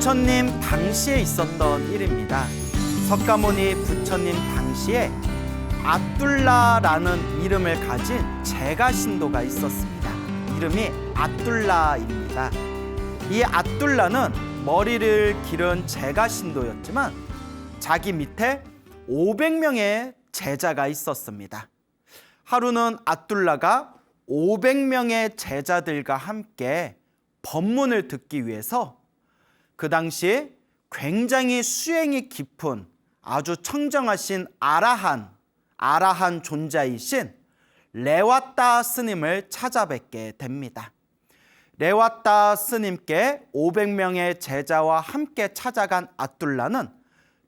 부처님 당시에 있었던 일입니다. 석가모니 부처님 당시에 아뚤라라는 이름을 가진 제가 신도가 있었습니다. 이름이 아뚤라입니다. 이 아뚤라는 머리를 기른 제가 신도였지만 자기 밑에 500명의 제자가 있었습니다. 하루는 아뚤라가 500명의 제자들과 함께 법문을 듣기 위해서 그 당시 굉장히 수행이 깊은 아주 청정하신 아라한 존재이신 레와따 스님을 찾아뵙게 됩니다. 레와따 스님께 500명의 제자와 함께 찾아간 아뚤라는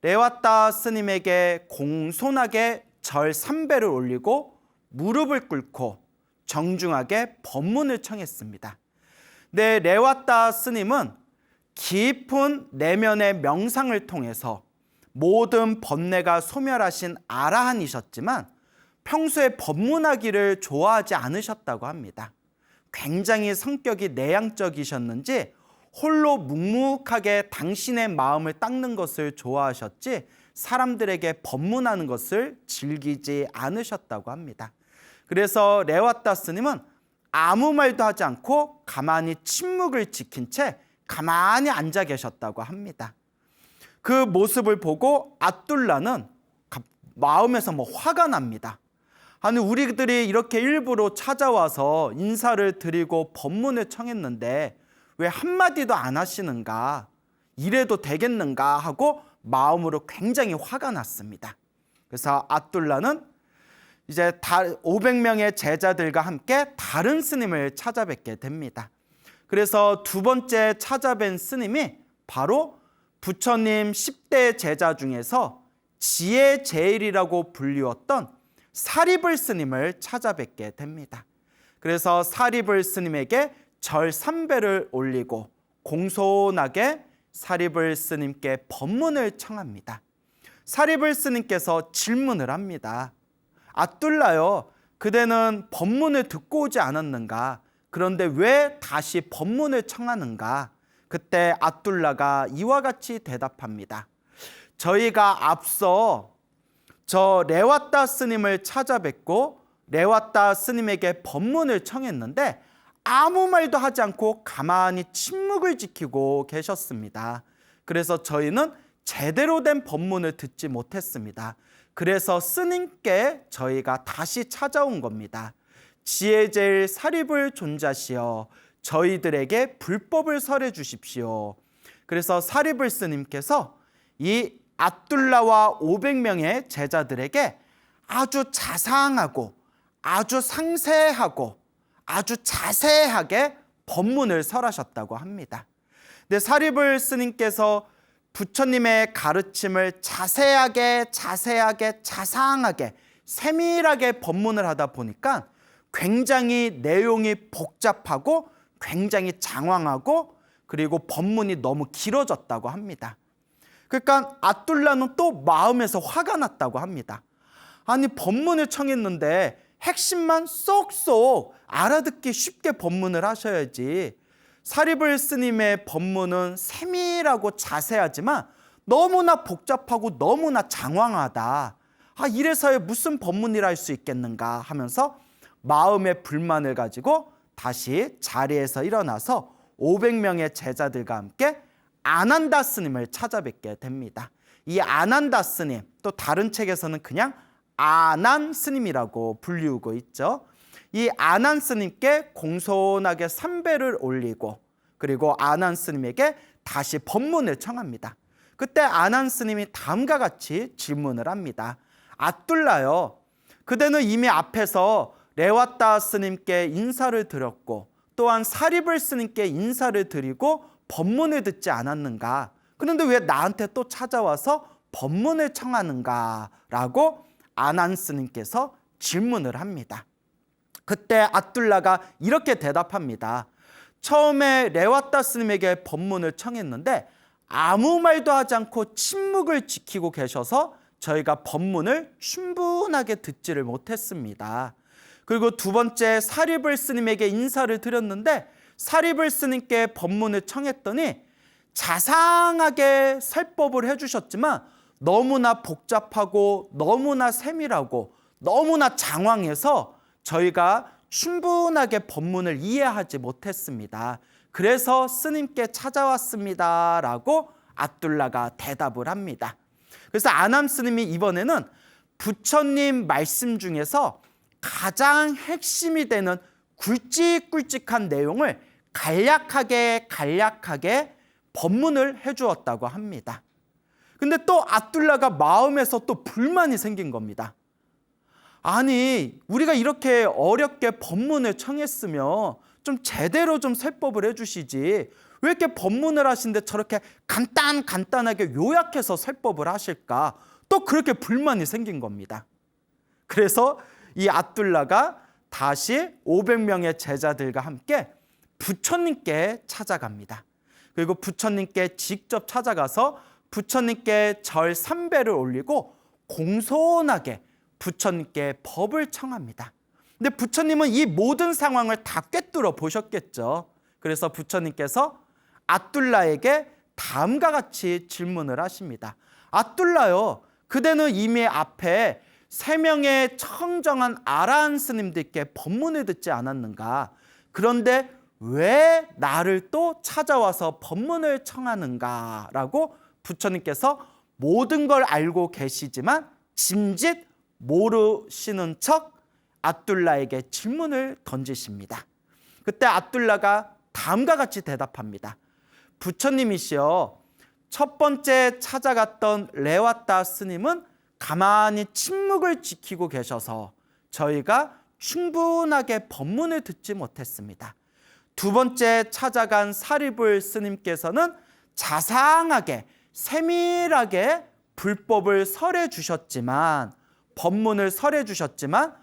레와따 스님에게 공손하게 절 3배를 올리고 무릎을 꿇고 정중하게 법문을 청했습니다. 네, 레와따 스님은 깊은 내면의 명상을 통해서 모든 번뇌가 소멸하신 아라한이셨지만 평소에 법문하기를 좋아하지 않으셨다고 합니다. 굉장히 성격이 내향적이셨는지 홀로 묵묵하게 당신의 마음을 닦는 것을 좋아하셨지 사람들에게 법문하는 것을 즐기지 않으셨다고 합니다. 그래서 레와따 스님은 아무 말도 하지 않고 가만히 침묵을 지킨 채 가만히 앉아 계셨다고 합니다. 그 모습을 보고 아뚤라는 마음에서 화가 납니다. 아니, 우리들이 이렇게 일부러 찾아와서 인사를 드리고 법문을 청했는데 왜 한마디도 안 하시는가? 이래도 되겠는가? 하고 마음으로 굉장히 화가 났습니다. 그래서 아뚤라는 이제 500명의 제자들과 함께 다른 스님을 찾아뵙게 됩니다. 그래서 두 번째 찾아뵌 스님이 바로 부처님 10대 제자 중에서 지혜제일이라고 불리웠던 사리불 스님을 찾아뵙게 됩니다. 그래서 사리불 스님에게 절 3배를 올리고 공손하게 사리불 스님께 법문을 청합니다. 사리불 스님께서 질문을 합니다. 아뚤라요, 그대는 법문을 듣고 오지 않았는가? 그런데 왜 다시 법문을 청하는가? 그때 아뚤라가 이와 같이 대답합니다. 저희가 앞서 저 레와따 스님을 찾아뵙고 레와따 스님에게 법문을 청했는데 아무 말도 하지 않고 가만히 침묵을 지키고 계셨습니다. 그래서 저희는 제대로 된 법문을 듣지 못했습니다. 그래서 스님께 저희가 다시 찾아온 겁니다. 지혜제일 사리불 존자시여, 저희들에게 불법을 설해 주십시오. 그래서 사리불 스님께서 이 아뚤라와 500명의 제자들에게 아주 자상하고 아주 상세하고 아주 자세하게 법문을 설하셨다고 합니다. 근데 사리불 스님께서 부처님의 가르침을 자세하게 자상하게 세밀하게 법문을 하다 보니까 굉장히 내용이 복잡하고 굉장히 장황하고 그리고 법문이 너무 길어졌다고 합니다. 그러니까 아뚤라는 또 마음에서 화가 났다고 합니다. 아니, 법문을 청했는데 핵심만 쏙쏙 알아듣기 쉽게 법문을 하셔야지. 사리불 스님의 법문은 세밀하고 자세하지만 너무나 복잡하고 너무나 장황하다. 이래서야 무슨 법문이라 할 수 있겠는가 하면서 마음의 불만을 가지고 다시 자리에서 일어나서 500명의 제자들과 함께 아난다 스님을 찾아뵙게 됩니다. 이 아난다 스님, 또 다른 책에서는 그냥 아난 스님이라고 불리우고 있죠. 이 아난 스님께 공손하게 3배를 올리고 그리고 아난 스님에게 다시 법문을 청합니다. 그때 아난 스님이 다음과 같이 질문을 합니다. 아뚤라요, 그대는 이미 앞에서 레와따 스님께 인사를 드렸고 또한 사리불 스님께 인사를 드리고 법문을 듣지 않았는가? 그런데 왜 나한테 또 찾아와서 법문을 청하는가? 라고 아난 스님께서 질문을 합니다. 그때 아뚤라가 이렇게 대답합니다. 처음에 레와따 스님에게 법문을 청했는데 아무 말도 하지 않고 침묵을 지키고 계셔서 저희가 법문을 충분하게 듣지를 못했습니다. 그리고 두 번째 사리불 스님에게 인사를 드렸는데 사리불 스님께 법문을 청했더니 자상하게 설법을 해주셨지만 너무나 복잡하고 너무나 세밀하고 너무나 장황해서 저희가 충분하게 법문을 이해하지 못했습니다. 그래서 스님께 찾아왔습니다 라고 앗둘라가 대답을 합니다. 그래서 아남 스님이 이번에는 부처님 말씀 중에서 가장 핵심이 되는 굵직굵직한 내용을 간략하게 법문을 해주었다고 합니다. 근데 또 앗둘라가 마음에서 또 불만이 생긴 겁니다. 아니, 우리가 이렇게 어렵게 법문을 청했으면 좀 제대로 좀 설법을 해주시지, 왜 이렇게 법문을 하시는데 저렇게 간단하게 요약해서 설법을 하실까? 또 그렇게 불만이 생긴 겁니다. 그래서 이 앗둘라가 다시 500명의 제자들과 함께 부처님께 찾아갑니다. 그리고 부처님께 직접 찾아가서 부처님께 절 3배를 올리고 공손하게 부처님께 법을 청합니다. 근데 부처님은 이 모든 상황을 다 꿰뚫어 보셨겠죠. 그래서 부처님께서 앗둘라에게 다음과 같이 질문을 하십니다. 앗둘라요, 그대는 이미 앞에 3명의 청정한 아라한 스님들께 법문을 듣지 않았는가? 그런데 왜 나를 또 찾아와서 법문을 청하는가? 라고 부처님께서 모든 걸 알고 계시지만 짐짓 모르시는 척 앗둘라에게 질문을 던지십니다. 그때 앗둘라가 다음과 같이 대답합니다. 부처님이시여, 첫 번째 찾아갔던 레와따 스님은 가만히 침묵을 지키고 계셔서 저희가 충분하게 법문을 듣지 못했습니다. 두 번째 찾아간 사리불 스님께서는 자상하게 세밀하게 불법을 설해 주셨지만, 법문을 설해 주셨지만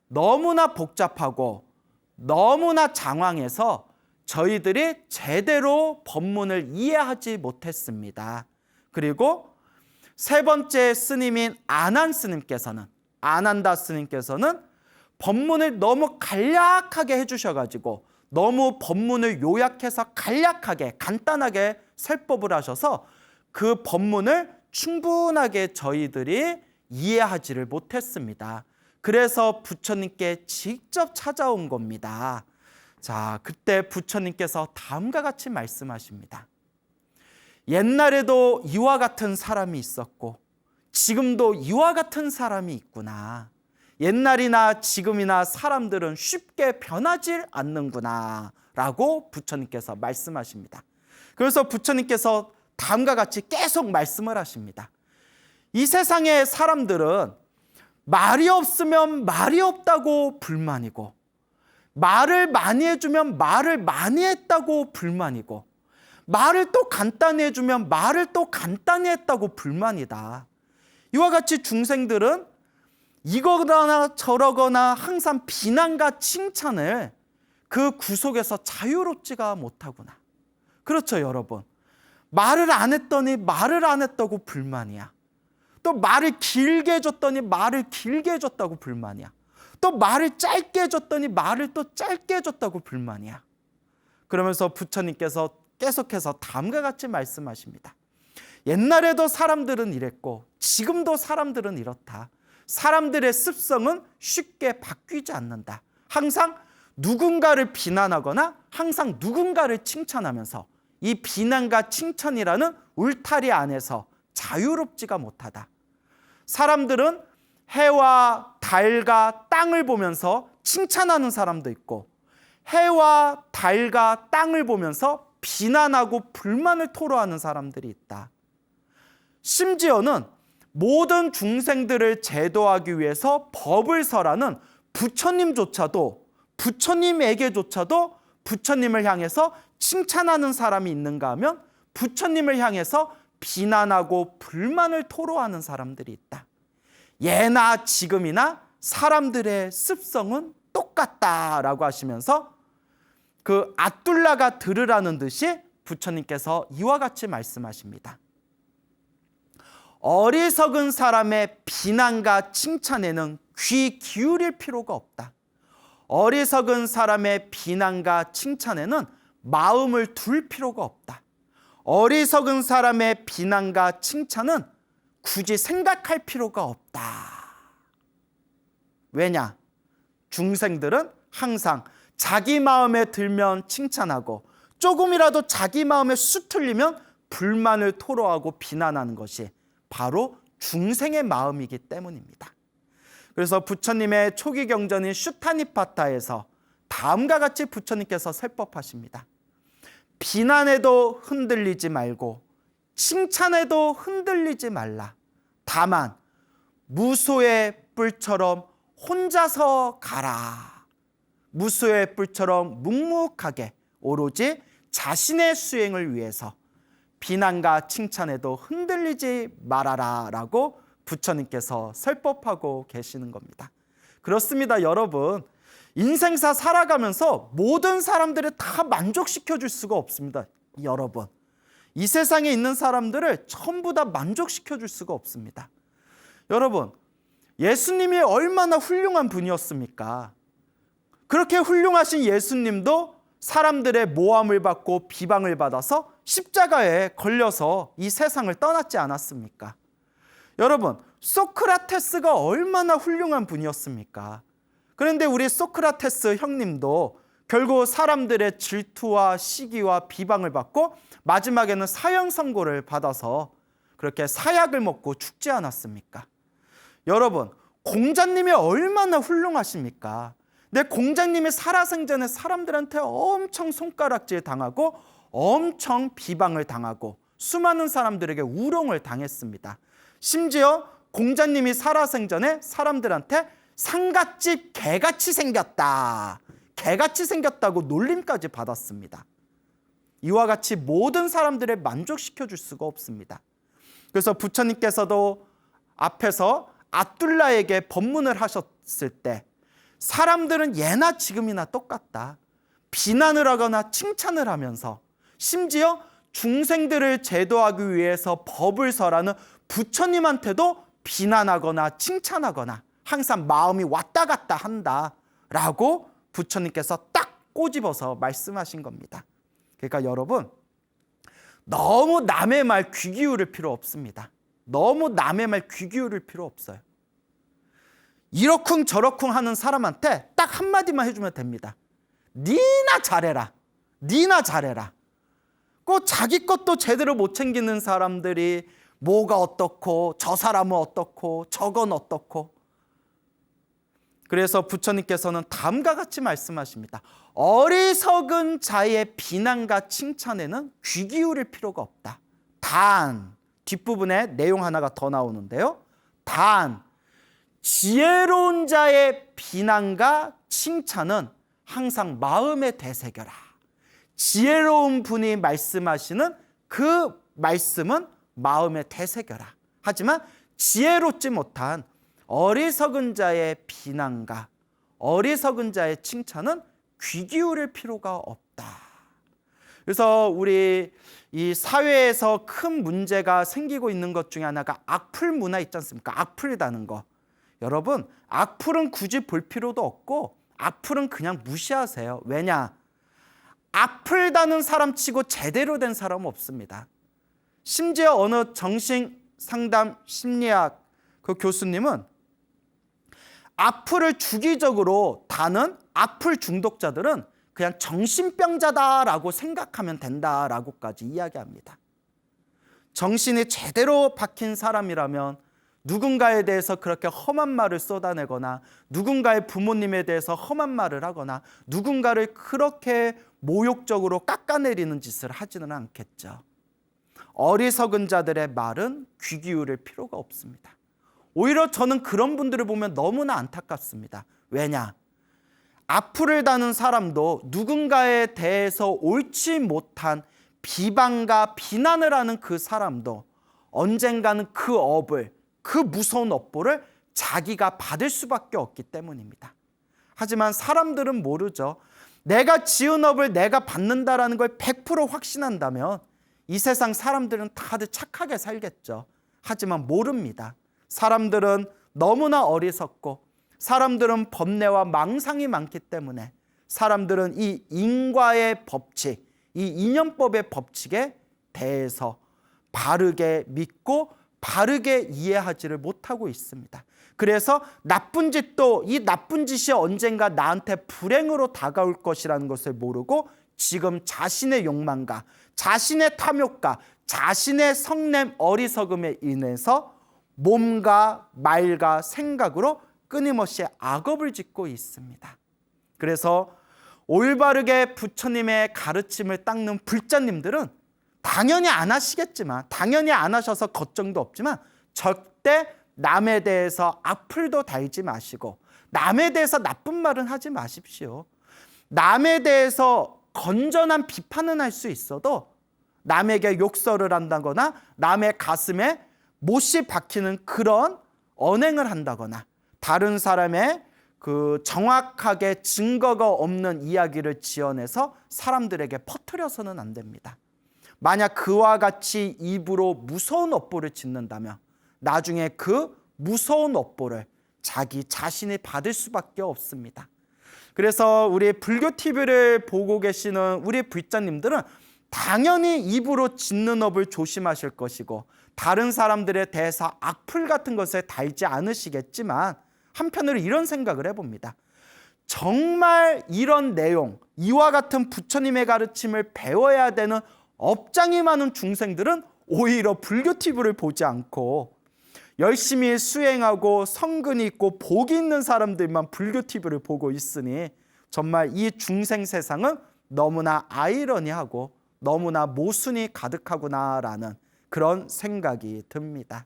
너무나 복잡하고 너무나 장황해서 저희들이 제대로 법문을 이해하지 못했습니다. 그리고 세 번째 스님인 아난다 스님께서는 법문을 너무 간략하게 해주셔가지고 너무 법문을 요약해서 간단하게 설법을 하셔서 그 법문을 충분하게 저희들이 이해하지를 못했습니다. 그래서 부처님께 직접 찾아온 겁니다. 자, 그때 부처님께서 다음과 같이 말씀하십니다. 옛날에도 이와 같은 사람이 있었고 지금도 이와 같은 사람이 있구나. 옛날이나 지금이나 사람들은 쉽게 변하지 않는구나 라고 부처님께서 말씀하십니다. 그래서 부처님께서 다음과 같이 계속 말씀을 하십니다. 이 세상의 사람들은 말이 없으면 말이 없다고 불만이고, 말을 많이 해주면 말을 많이 했다고 불만이고, 말을 또 간단히 해주면 말을 또 간단히 했다고 불만이다. 이와 같이 중생들은 이거나 저러거나 항상 비난과 칭찬을 그 구속에서 자유롭지가 못하구나. 그렇죠, 여러분. 말을 안 했더니 말을 안 했다고 불만이야. 또 말을 길게 해줬더니 말을 길게 해줬다고 불만이야. 또 말을 짧게 해줬더니 말을 또 짧게 해줬다고 불만이야. 그러면서 부처님께서 계속해서 다음과 같이 말씀하십니다. 옛날에도 사람들은 이랬고 지금도 사람들은 이렇다. 사람들의 습성은 쉽게 바뀌지 않는다. 항상 누군가를 비난하거나 항상 누군가를 칭찬하면서 이 비난과 칭찬이라는 울타리 안에서 자유롭지가 못하다. 사람들은 해와 달과 땅을 보면서 칭찬하는 사람도 있고, 해와 달과 땅을 보면서 비난하고 불만을 토로하는 사람들이 있다. 심지어는 모든 중생들을 제도하기 위해서 법을 설하는 부처님에게조차도 부처님을 향해서 칭찬하는 사람이 있는가 하면 부처님을 향해서 비난하고 불만을 토로하는 사람들이 있다. 예나 지금이나 사람들의 습성은 똑같다라고 하시면서 그 앗둘라가 들으라는 듯이 부처님께서 이와 같이 말씀하십니다. 어리석은 사람의 비난과 칭찬에는 귀 기울일 필요가 없다. 어리석은 사람의 비난과 칭찬에는 마음을 둘 필요가 없다. 어리석은 사람의 비난과 칭찬은 굳이 생각할 필요가 없다. 왜냐? 중생들은 항상 자기 마음에 들면 칭찬하고 조금이라도 자기 마음에 수틀리면 불만을 토로하고 비난하는 것이 바로 중생의 마음이기 때문입니다. 그래서 부처님의 초기 경전인 슈타니파타에서 다음과 같이 부처님께서 설법하십니다. 비난에도 흔들리지 말고 칭찬에도 흔들리지 말라. 다만 무소의 뿔처럼 혼자서 가라. 무소의 뿔처럼 묵묵하게 오로지 자신의 수행을 위해서 비난과 칭찬에도 흔들리지 말아라 라고 부처님께서 설법하고 계시는 겁니다. 그렇습니다, 여러분. 인생사 살아가면서 모든 사람들을 다 만족시켜 줄 수가 없습니다. 여러분, 이 세상에 있는 사람들을 전부 다 만족시켜 줄 수가 없습니다. 여러분, 예수님이 얼마나 훌륭한 분이었습니까? 그렇게 훌륭하신 예수님도 사람들의 모함을 받고 비방을 받아서 십자가에 걸려서 이 세상을 떠났지 않았습니까? 여러분, 소크라테스가 얼마나 훌륭한 분이었습니까? 그런데 우리 소크라테스 형님도 결국 사람들의 질투와 시기와 비방을 받고 마지막에는 사형 선고를 받아서 그렇게 사약을 먹고 죽지 않았습니까? 여러분, 공자님이 얼마나 훌륭하십니까? 근데 공자님이 살아생전에 사람들한테 엄청 손가락질 당하고 엄청 비방을 당하고 수많은 사람들에게 우롱을 당했습니다. 심지어 공자님이 살아생전에 사람들한테 상갓집 개같이 생겼다, 개같이 생겼다고 놀림까지 받았습니다. 이와 같이 모든 사람들을 만족시켜 줄 수가 없습니다. 그래서 부처님께서도 앞에서 아둘라에게 법문을 하셨을 때 사람들은 예나 지금이나 똑같다. 비난을 하거나 칭찬을 하면서 심지어 중생들을 제도하기 위해서 법을 설하는 부처님한테도 비난하거나 칭찬하거나 항상 마음이 왔다 갔다 한다라고 부처님께서 딱 꼬집어서 말씀하신 겁니다. 그러니까 여러분, 너무 남의 말 귀 기울일 필요 없습니다. 너무 남의 말 귀 기울일 필요 없어요. 이러쿵 저러쿵 하는 사람한테 딱 한마디만 해주면 됩니다. 니나 잘해라. 니나 잘해라. 꼭 자기 것도 제대로 못 챙기는 사람들이 뭐가 어떻고 저 사람은 어떻고 저건 어떻고. 그래서 부처님께서는 다음과 같이 말씀하십니다. 어리석은 자의 비난과 칭찬에는 귀 기울일 필요가 없다. 단, 뒷부분에 내용 하나가 더 나오는데요. 단, 지혜로운 자의 비난과 칭찬은 항상 마음에 되새겨라. 지혜로운 분이 말씀하시는 그 말씀은 마음에 되새겨라. 하지만 지혜롭지 못한 어리석은 자의 비난과 어리석은 자의 칭찬은 귀 기울일 필요가 없다. 그래서 우리 이 사회에서 큰 문제가 생기고 있는 것 중에 하나가 악플 문화 있지 않습니까? 악플이라는 거. 여러분, 악플은 굳이 볼 필요도 없고 악플은 그냥 무시하세요. 왜냐? 악플 다는 사람 치고 제대로 된 사람은 없습니다. 심지어 어느 정신상담 심리학 그 교수님은 악플을 주기적으로 다는 악플 중독자들은 그냥 정신병자다라고 생각하면 된다라고까지 이야기합니다. 정신이 제대로 박힌 사람이라면 누군가에 대해서 그렇게 험한 말을 쏟아내거나 누군가의 부모님에 대해서 험한 말을 하거나 누군가를 그렇게 모욕적으로 깎아내리는 짓을 하지는 않겠죠. 어리석은 자들의 말은 귀 기울일 필요가 없습니다. 오히려 저는 그런 분들을 보면 너무나 안타깝습니다. 왜냐? 악플을 다는 사람도 누군가에 대해서 옳지 못한 비방과 비난을 하는 그 사람도 언젠가는 그 업을, 그 무서운 업보를 자기가 받을 수밖에 없기 때문입니다. 하지만 사람들은 모르죠. 내가 지은 업을 내가 받는다라는 걸 100% 확신한다면 이 세상 사람들은 다들 착하게 살겠죠. 하지만 모릅니다. 사람들은 너무나 어리석고 사람들은 번뇌와 망상이 많기 때문에 사람들은 이 인과의 법칙, 이 인연법의 법칙에 대해서 바르게 믿고 바르게 이해하지를 못하고 있습니다. 그래서 나쁜 짓도 이 나쁜 짓이 언젠가 나한테 불행으로 다가올 것이라는 것을 모르고 지금 자신의 욕망과 자신의 탐욕과 자신의 성냄 어리석음에 인해서 몸과 말과 생각으로 끊임없이 악업을 짓고 있습니다. 그래서 올바르게 부처님의 가르침을 닦는 불자님들은 당연히 안 하시겠지만, 당연히 안 하셔서 걱정도 없지만 절대 남에 대해서 악플도 달지 마시고 남에 대해서 나쁜 말은 하지 마십시오. 남에 대해서 건전한 비판은 할 수 있어도 남에게 욕설을 한다거나 남의 가슴에 못이 박히는 그런 언행을 한다거나 다른 사람의 그 정확하게 증거가 없는 이야기를 지어내서 사람들에게 퍼뜨려서는 안 됩니다. 만약 그와 같이 입으로 무서운 업보를 짓는다면 나중에 그 무서운 업보를 자기 자신이 받을 수밖에 없습니다. 그래서 우리 불교 TV를 보고 계시는 우리 불자님들은 당연히 입으로 짓는 업을 조심하실 것이고 다른 사람들에 대해서 악플 같은 것을 달지 않으시겠지만 한편으로 이런 생각을 해봅니다. 정말 이런 내용, 이와 같은 부처님의 가르침을 배워야 되는 업장이 많은 중생들은 오히려 불교 TV를 보지 않고 열심히 수행하고 성근이 있고 복이 있는 사람들만 불교 TV를 보고 있으니 정말 이 중생 세상은 너무나 아이러니하고 너무나 모순이 가득하구나라는 그런 생각이 듭니다.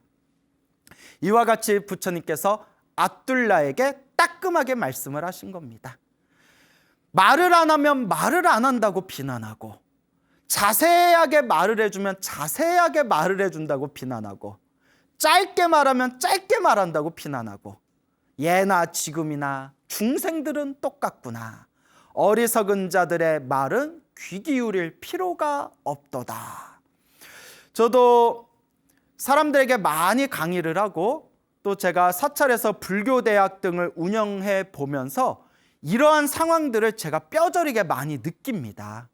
이와 같이 부처님께서 압둘라에게 따끔하게 말씀을 하신 겁니다. 말을 안 하면 말을 안 한다고 비난하고 자세하게 말을 해주면 자세하게 말을 해준다고 비난하고 짧게 말하면 짧게 말한다고 비난하고 예나 지금이나 중생들은 똑같구나. 어리석은 자들의 말은 귀 기울일 필요가 없도다. 저도 사람들에게 많이 강의를 하고 또 제가 사찰에서 불교대학 등을 운영해 보면서 이러한 상황들을 제가 뼈저리게 많이 느낍니다.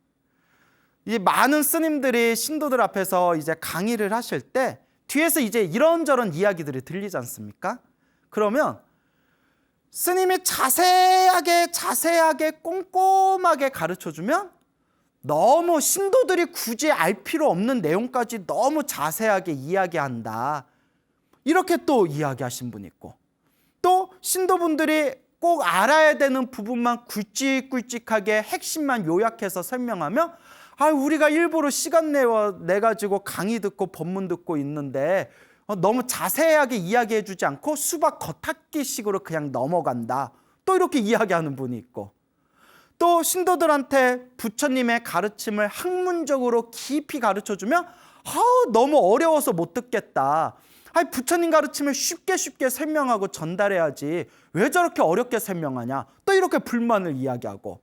이 많은 스님들이 신도들 앞에서 이제 강의를 하실 때 뒤에서 이제 이런저런 이야기들이 들리지 않습니까? 그러면 스님이 자세하게 꼼꼼하게 가르쳐주면 너무 신도들이 굳이 알 필요 없는 내용까지 너무 자세하게 이야기한다. 이렇게 또 이야기하신 분이 있고 또 신도분들이 꼭 알아야 되는 부분만 굵직굵직하게 핵심만 요약해서 설명하면 우리가 일부러 시간 내가지고 강의 듣고 법문 듣고 있는데 너무 자세하게 이야기해 주지 않고 수박 겉핥기식으로 그냥 넘어간다. 또 이렇게 이야기하는 분이 있고 또 신도들한테 부처님의 가르침을 학문적으로 깊이 가르쳐주면 너무 어려워서 못 듣겠다. 부처님 가르침을 쉽게 설명하고 전달해야지 왜 저렇게 어렵게 설명하냐. 또 이렇게 불만을 이야기하고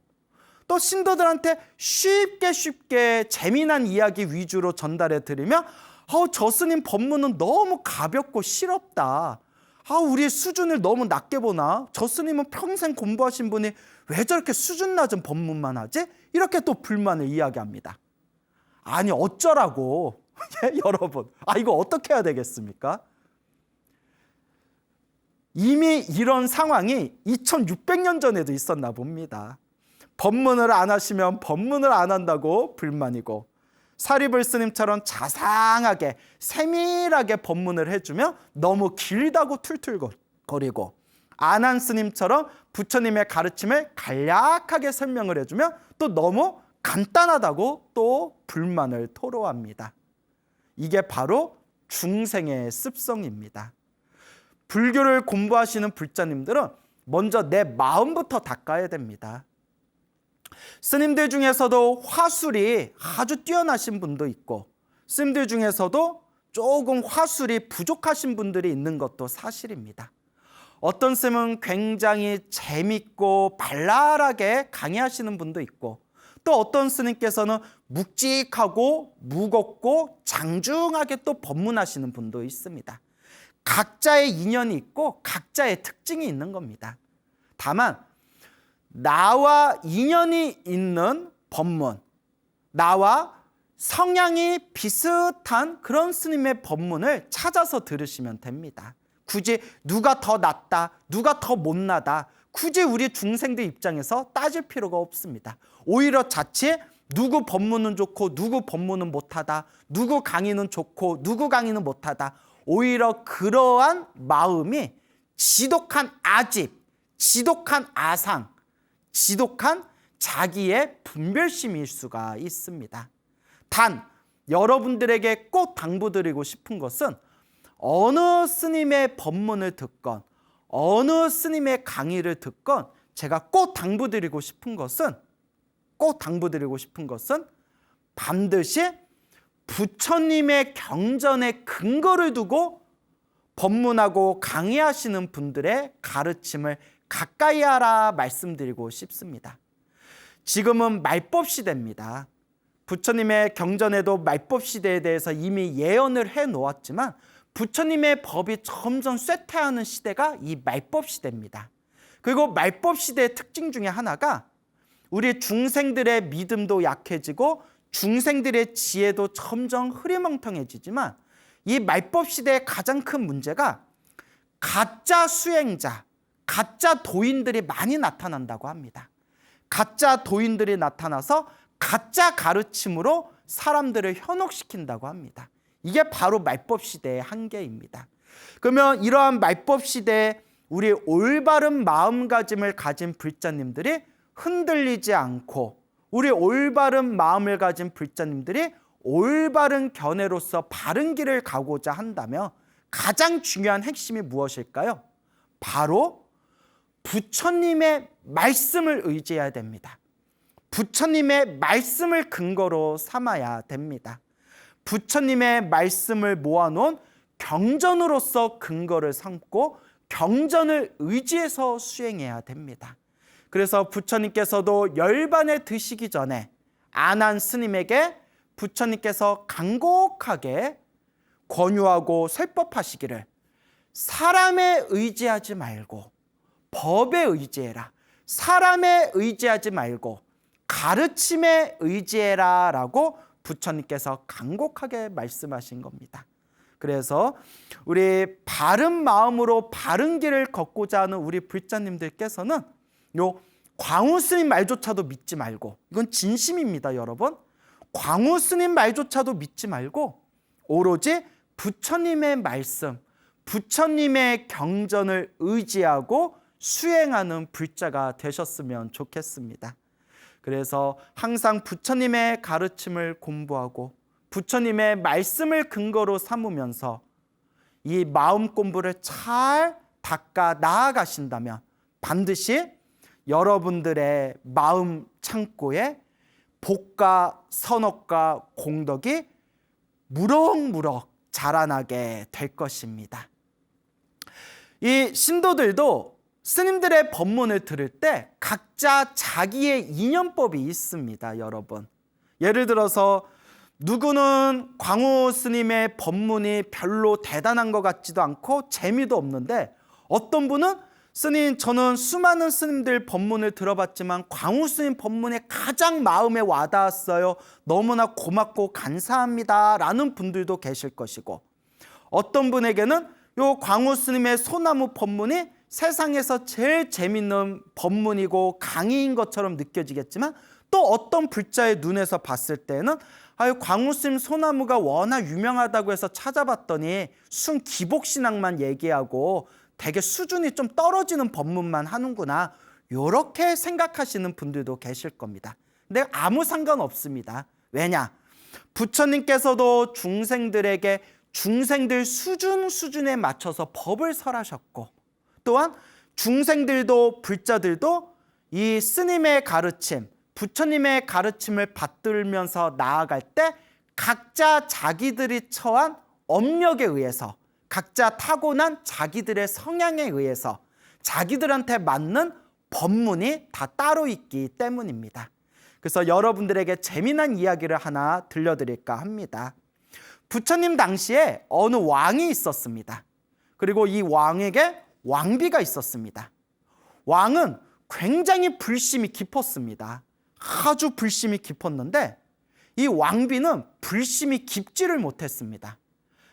또 신도들한테 쉽게 재미난 이야기 위주로 전달해 드리면 저 스님 법문은 너무 가볍고 실없다. 우리의 수준을 너무 낮게 보나? 저 스님은 평생 공부하신 분이 왜 저렇게 수준 낮은 법문만 하지? 이렇게 또 불만을 이야기합니다. 아니 어쩌라고 여러분 이거 어떻게 해야 되겠습니까? 이미 이런 상황이 2600년 전에도 있었나 봅니다. 법문을 안 하시면 법문을 안 한다고 불만이고 사리불 스님처럼 자상하게 세밀하게 법문을 해주면 너무 길다고 툴툴거리고 안한 스님처럼 부처님의 가르침을 간략하게 설명을 해주면 또 너무 간단하다고 또 불만을 토로합니다. 이게 바로 중생의 습성입니다. 불교를 공부하시는 불자님들은 먼저 내 마음부터 닦아야 됩니다. 스님들 중에서도 화술이 아주 뛰어나신 분도 있고 스님들 중에서도 조금 화술이 부족하신 분들이 있는 것도 사실입니다. 어떤 스님은 굉장히 재밌고 발랄하게 강의하시는 분도 있고 또 어떤 스님께서는 묵직하고 무겁고 장중하게 또 법문하시는 분도 있습니다. 각자의 인연이 있고 각자의 특징이 있는 겁니다. 다만 나와 인연이 있는 법문, 나와 성향이 비슷한 그런 스님의 법문을 찾아서 들으시면 됩니다. 굳이 누가 더 낫다, 누가 더 못나다, 굳이 우리 중생들 입장에서 따질 필요가 없습니다. 오히려 자칫 누구 법문은 좋고 누구 법문은 못하다, 누구 강의는 좋고 누구 강의는 못하다, 오히려 그러한 마음이 지독한 아집, 지독한 아상, 지독한 자기의 분별심일 수가 있습니다. 단 여러분들에게 꼭 당부드리고 싶은 것은 어느 스님의 법문을 듣건 어느 스님의 강의를 듣건 제가 꼭 당부드리고 싶은 것은 반드시 부처님의 경전에 근거를 두고 법문하고 강의하시는 분들의 가르침을 가까이 하라 말씀드리고 싶습니다. 지금은 말법 시대입니다. 부처님의 경전에도 말법 시대에 대해서 이미 예언을 해 놓았지만 부처님의 법이 점점 쇠퇴하는 시대가 이 말법 시대입니다. 그리고 말법 시대의 특징 중에 하나가 우리 중생들의 믿음도 약해지고 중생들의 지혜도 점점 흐리멍텅해지지만 이 말법 시대의 가장 큰 문제가 가짜 수행자, 가짜 도인들이 많이 나타난다고 합니다. 가짜 도인들이 나타나서 가짜 가르침으로 사람들을 현혹시킨다고 합니다. 이게 바로 말법 시대의 한계입니다. 그러면 이러한 말법 시대에 우리 올바른 마음가짐을 가진 불자님들이 흔들리지 않고 우리 올바른 마음을 가진 불자님들이 올바른 견해로서 바른 길을 가고자 한다면 가장 중요한 핵심이 무엇일까요? 바로 부처님의 말씀을 의지해야 됩니다. 부처님의 말씀을 근거로 삼아야 됩니다. 부처님의 말씀을 모아놓은 경전으로서 근거를 삼고 경전을 의지해서 수행해야 됩니다. 그래서 부처님께서도 열반에 드시기 전에 안한 스님에게 부처님께서 간곡하게 권유하고 설법하시기를 사람에 의지하지 말고 법에 의지해라. 사람에 의지하지 말고 가르침에 의지해라 라고 부처님께서 간곡하게 말씀하신 겁니다. 그래서 우리 바른 마음으로 바른 길을 걷고자 하는 우리 불자님들께서는 요 광우 스님 말조차도 믿지 말고, 이건 진심입니다, 여러분. 광우 스님 말조차도 믿지 말고 오로지 부처님의 말씀, 부처님의 경전을 의지하고 수행하는 불자가 되셨으면 좋겠습니다. 그래서 항상 부처님의 가르침을 공부하고 부처님의 말씀을 근거로 삼으면서 이 마음 공부를 잘 닦아 나아가신다면 반드시 여러분들의 마음 창고에 복과 선업과 공덕이 무럭무럭 자라나게 될 것입니다. 이 신도들도 스님들의 법문을 들을 때 각자 자기의 인연법이 있습니다, 여러분. 예를 들어서 누구는 광우 스님의 법문이 별로 대단한 것 같지도 않고 재미도 없는데, 어떤 분은 스님, 저는 수많은 스님들 법문을 들어봤지만 광우 스님 법문이 가장 마음에 와닿았어요. 너무나 고맙고 감사합니다 라는 분들도 계실 것이고, 어떤 분에게는 요 광우 스님의 소나무 법문이 세상에서 제일 재밌는 법문이고 강의인 것처럼 느껴지겠지만, 또 어떤 불자의 눈에서 봤을 때는 아유, 광우 스님 소나무가 워낙 유명하다고 해서 찾아봤더니 순 기복신앙만 얘기하고 되게 수준이 좀 떨어지는 법문만 하는구나, 이렇게 생각하시는 분들도 계실 겁니다. 근데 아무 상관없습니다. 왜냐? 부처님께서도 중생들에게 중생들 수준에 맞춰서 법을 설하셨고, 또한 중생들도 불자들도 이 스님의 가르침, 부처님의 가르침을 받들면서 나아갈 때 각자 자기들이 처한 업력에 의해서, 각자 타고난 자기들의 성향에 의해서 자기들한테 맞는 법문이 다 따로 있기 때문입니다. 그래서 여러분들에게 재미난 이야기를 하나 들려드릴까 합니다. 부처님 당시에 어느 왕이 있었습니다. 그리고 이 왕에게 왕비가 있었습니다. 왕은 굉장히 불심이 깊었습니다. 아주 불심이 깊었는데 이 왕비는 불심이 깊지를 못했습니다.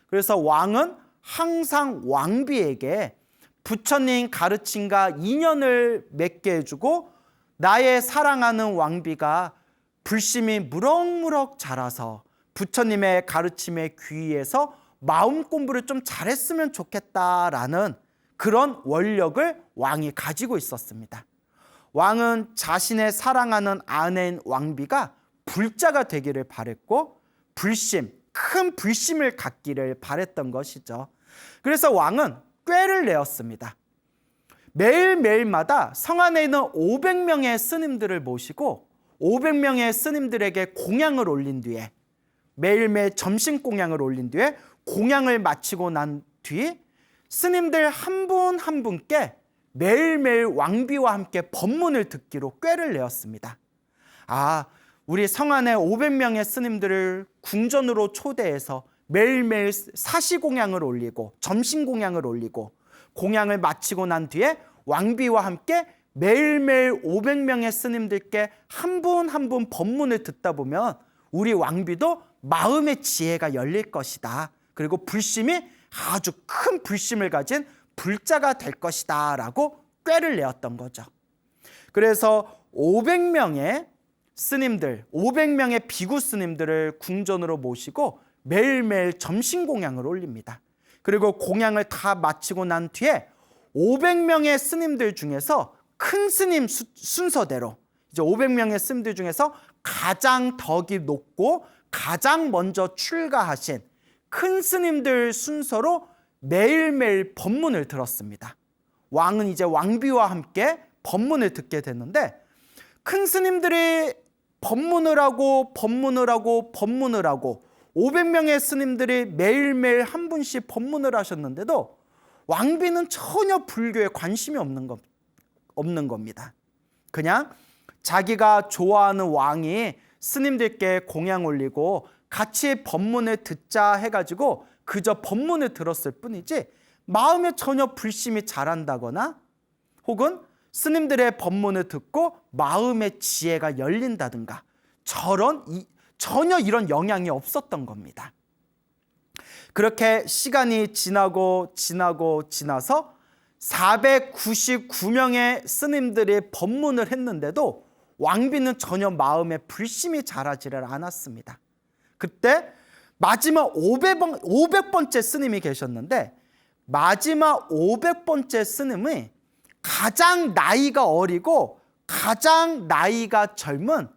그래서 왕은 항상 왕비에게 부처님 가르침과 인연을 맺게 해주고 나의 사랑하는 왕비가 불심이 무럭무럭 자라서 부처님의 가르침에 귀의해서 마음 공부를 좀 잘했으면 좋겠다라는 그런 원력을 왕이 가지고 있었습니다. 왕은 자신의 사랑하는 아내인 왕비가 불자가 되기를 바랬고 큰 불심을 갖기를 바랬던 것이죠. 그래서 왕은 꾀를 내었습니다. 매일매일마다 성 안에 있는 500명의 스님들을 모시고 500명의 스님들에게 공양을 올린 뒤에 매일매일 점심 공양을 올린 뒤에 공양을 마치고 난 뒤 스님들 한 분 한 분께 매일매일 왕비와 함께 법문을 듣기로 꾀를 내었습니다. 우리 성 안에 500명의 스님들을 궁전으로 초대해서 매일매일 사시공양을 올리고 점심공양을 올리고 공양을 마치고 난 뒤에 왕비와 함께 매일매일 500명의 스님들께 한 분 한 분 법문을 듣다 보면 우리 왕비도 마음의 지혜가 열릴 것이다. 그리고 불심이 아주 큰 불심을 가진 불자가 될 것이다 라고 꾀를 내었던 거죠. 그래서 500명의 스님들, 500명의 비구 스님들을 궁전으로 모시고 매일매일 점심 공양을 올립니다. 그리고 공양을 다 마치고 난 뒤에 500명의 스님들 중에서 큰 스님 순서대로 이제 500명의 스님들 중에서 가장 덕이 높고 가장 먼저 출가하신 큰 스님들 순서로 매일매일 법문을 들었습니다. 왕은 이제 왕비와 함께 법문을 듣게 됐는데 큰 스님들이 법문을 하고 500명의 스님들이 매일매일 한 분씩 법문을 하셨는데도 왕비는 전혀 불교에 관심이 없는 겁니다. 그냥 자기가 좋아하는 왕이 스님들께 공양 올리고 같이 법문을 듣자 해가지고 그저 법문을 들었을 뿐이지 마음에 전혀 불심이 자란다거나 혹은 스님들의 법문을 듣고 마음의 지혜가 열린다든가 전혀 이런 영향이 없었던 겁니다. 그렇게 시간이 지나서 499명의 스님들이 법문을 했는데도 왕비는 전혀 마음에 불심이 자라지를 않았습니다. 그때 마지막 500번째 스님이 계셨는데 마지막 500번째 스님이 가장 나이가 어리고 가장 나이가 젊은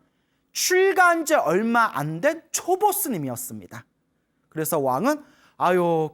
출가한 지 얼마 안 된 초보 스님이었습니다. 그래서 왕은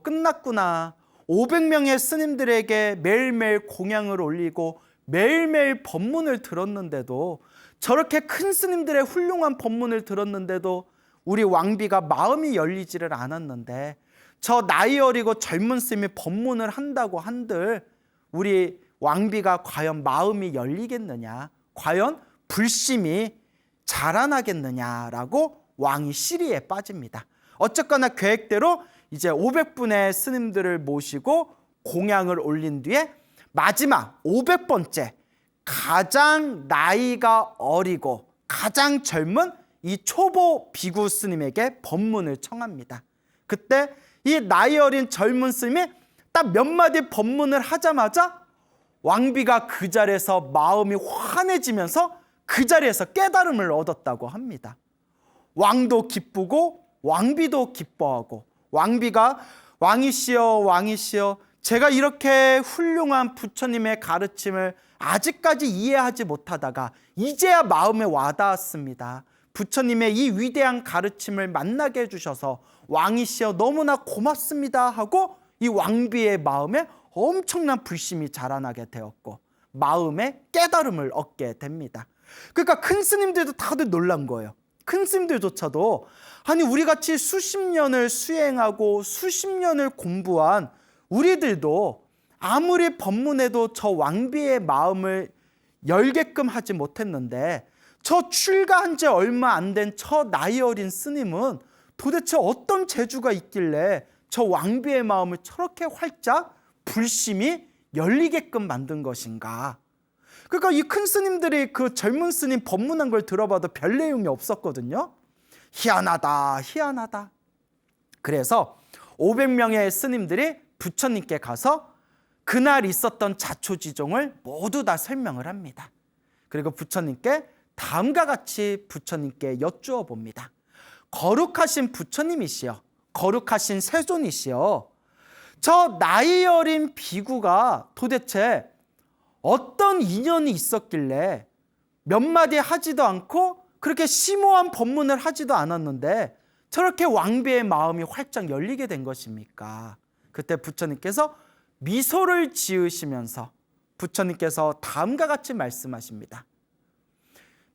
끝났구나. 500명의 스님들에게 매일매일 공양을 올리고 매일매일 법문을 들었는데도 저렇게 큰 스님들의 훌륭한 법문을 들었는데도 우리 왕비가 마음이 열리지를 않았는데 저 나이 어리고 젊은 스님이 법문을 한다고 한들 우리 왕비가 과연 마음이 열리겠느냐, 과연 불심이 자라나겠느냐라고 왕이 시리에 빠집니다. 어쨌거나 계획대로 이제 500분의 스님들을 모시고 공양을 올린 뒤에 마지막 500번째 가장 나이가 어리고 가장 젊은 이 초보 비구 스님에게 법문을 청합니다. 그때 이 나이 어린 젊은 스님이 딱 몇 마디 법문을 하자마자 왕비가 그 자리에서 마음이 환해지면서 그 자리에서 깨달음을 얻었다고 합니다. 왕도 기쁘고 왕비도 기뻐하고 왕비가 왕이시여 제가 이렇게 훌륭한 부처님의 가르침을 아직까지 이해하지 못하다가 이제야 마음에 와닿았습니다. 부처님의 이 위대한 가르침을 만나게 해주셔서 왕이시여 너무나 고맙습니다 하고 이 왕비의 마음에 엄청난 불심이 자라나게 되었고 마음에 깨달음을 얻게 됩니다. 그러니까 큰 스님들도 다들 놀란 거예요. 큰 스님들조차도 아니 우리같이 수십 년을 수행하고 수십 년을 공부한 우리들도 아무리 법문해도 저 왕비의 마음을 열게끔 하지 못했는데 저 출가한 지 얼마 안 된 저 나이 어린 스님은 도대체 어떤 재주가 있길래 저 왕비의 마음을 저렇게 활짝 불심이 열리게끔 만든 것인가. 그러니까 이 큰 스님들이 그 젊은 스님 법문한 걸 들어봐도 별 내용이 없었거든요. 희한하다, 희한하다. 그래서 500명의 스님들이 부처님께 가서 그날 있었던 자초지종을 모두 다 설명을 합니다. 그리고 부처님께 다음과 같이 부처님께 여쭈어 봅니다. 거룩하신 부처님이시여, 거룩하신 세존이시여, 저 나이 어린 비구가 도대체 어떤 인연이 있었길래 몇 마디 하지도 않고 그렇게 심오한 법문을 하지도 않았는데 저렇게 왕비의 마음이 활짝 열리게 된 것입니까? 그때 부처님께서 미소를 지으시면서 부처님께서 다음과 같이 말씀하십니다.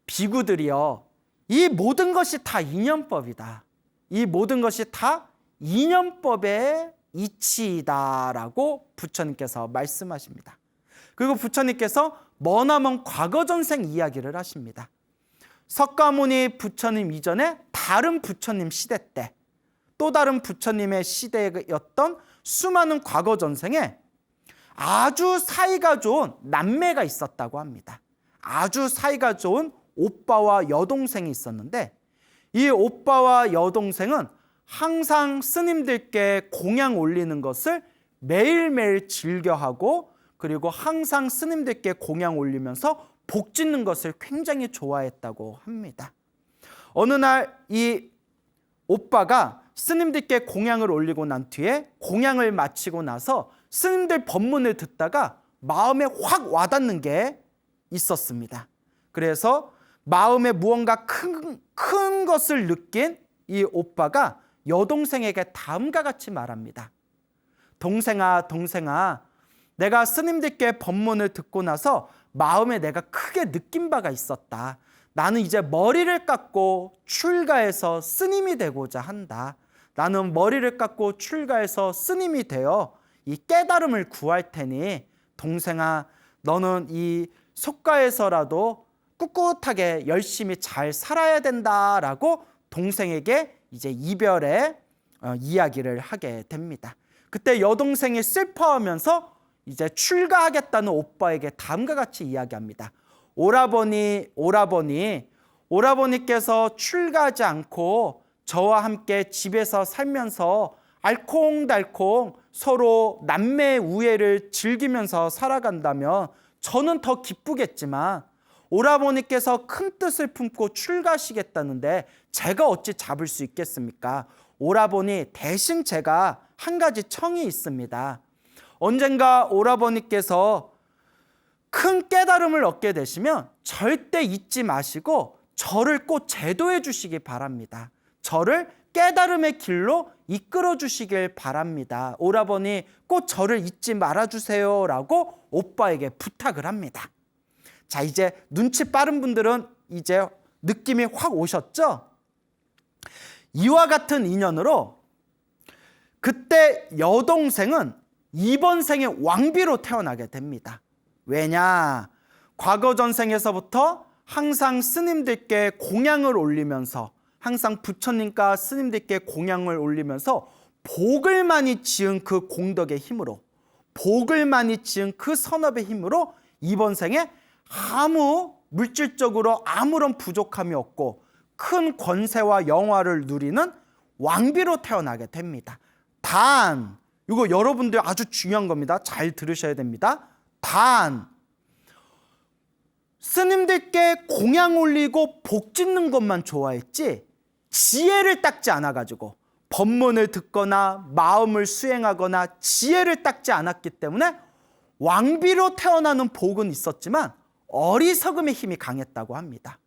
비구들이여, 이 모든 것이 다 인연법이다. 이 모든 것이 다 인연법의 이치이다라고 부처님께서 말씀하십니다. 그리고 부처님께서 머나먼 과거 전생 이야기를 하십니다. 석가모니 부처님 이전에 다른 부처님 시대 때, 또 다른 부처님의 시대였던 수많은 과거 전생에 아주 사이가 좋은 남매가 있었다고 합니다. 아주 사이가 좋은 오빠와 여동생이 있었는데, 이 오빠와 여동생은 항상 스님들께 공양 올리는 것을 매일매일 즐겨하고, 그리고 항상 스님들께 공양 올리면서 복 짓는 것을 굉장히 좋아했다고 합니다. 어느 날 이 오빠가 스님들께 공양을 올리고 난 뒤에 공양을 마치고 나서 스님들 법문을 듣다가 마음에 확 와닿는 게 있었습니다. 그래서 마음에 무언가 큰 것을 느낀 이 오빠가 여동생에게 다음과 같이 말합니다. 동생아, 동생아, 내가 스님들께 법문을 듣고 나서 마음에 내가 크게 느낀 바가 있었다. 나는 이제 머리를 깎고 출가해서 스님이 되고자 한다. 나는 머리를 깎고 출가해서 스님이 되어 이 깨달음을 구할 테니 동생아, 너는 이 속가에서라도 꿋꿋하게 열심히 잘 살아야 된다라고 동생에게 이제 이별의 이야기를 하게 됩니다. 그때 여동생이 슬퍼하면서 이제 출가하겠다는 오빠에게 다음과 같이 이야기합니다. 오라버니께서 출가하지 않고 저와 함께 집에서 살면서 알콩달콩 서로 남매 우애를 즐기면서 살아간다면 저는 더 기쁘겠지만, 오라버니께서 큰 뜻을 품고 출가하시겠다는데 제가 어찌 잡을 수 있겠습니까? 오라버니, 대신 제가 한 가지 청이 있습니다. 언젠가 오라버니께서 큰 깨달음을 얻게 되시면 절대 잊지 마시고 저를 꼭 제도해 주시기 바랍니다. 저를 깨달음의 길로 이끌어 주시길 바랍니다. 오라버니, 꼭 저를 잊지 말아주세요 라고 오빠에게 부탁을 합니다. 자, 이제 눈치 빠른 분들은 이제 느낌이 확 오셨죠? 이와 같은 인연으로 그때 여동생은 이번 생에 왕비로 태어나게 됩니다. 왜냐? 과거 전생에서부터 항상 스님들께 공양을 올리면서, 항상 부처님과 스님들께 공양을 올리면서 복을 많이 지은 그 공덕의 힘으로, 복을 많이 지은 그 선업의 힘으로 이번 생에 물질적으로 아무런 부족함이 없고 큰 권세와 영화를 누리는 왕비로 태어나게 됩니다. 단, 이거 여러분들 아주 중요한 겁니다. 잘 들으셔야 됩니다. 단, 스님들께 공양 올리고 복 짓는 것만 좋아했지 지혜를 닦지 않아가지고, 법문을 듣거나 마음을 수행하거나 지혜를 닦지 않았기 때문에 왕비로 태어나는 복은 있었지만 어리석음의 힘이 강했다고 합니다.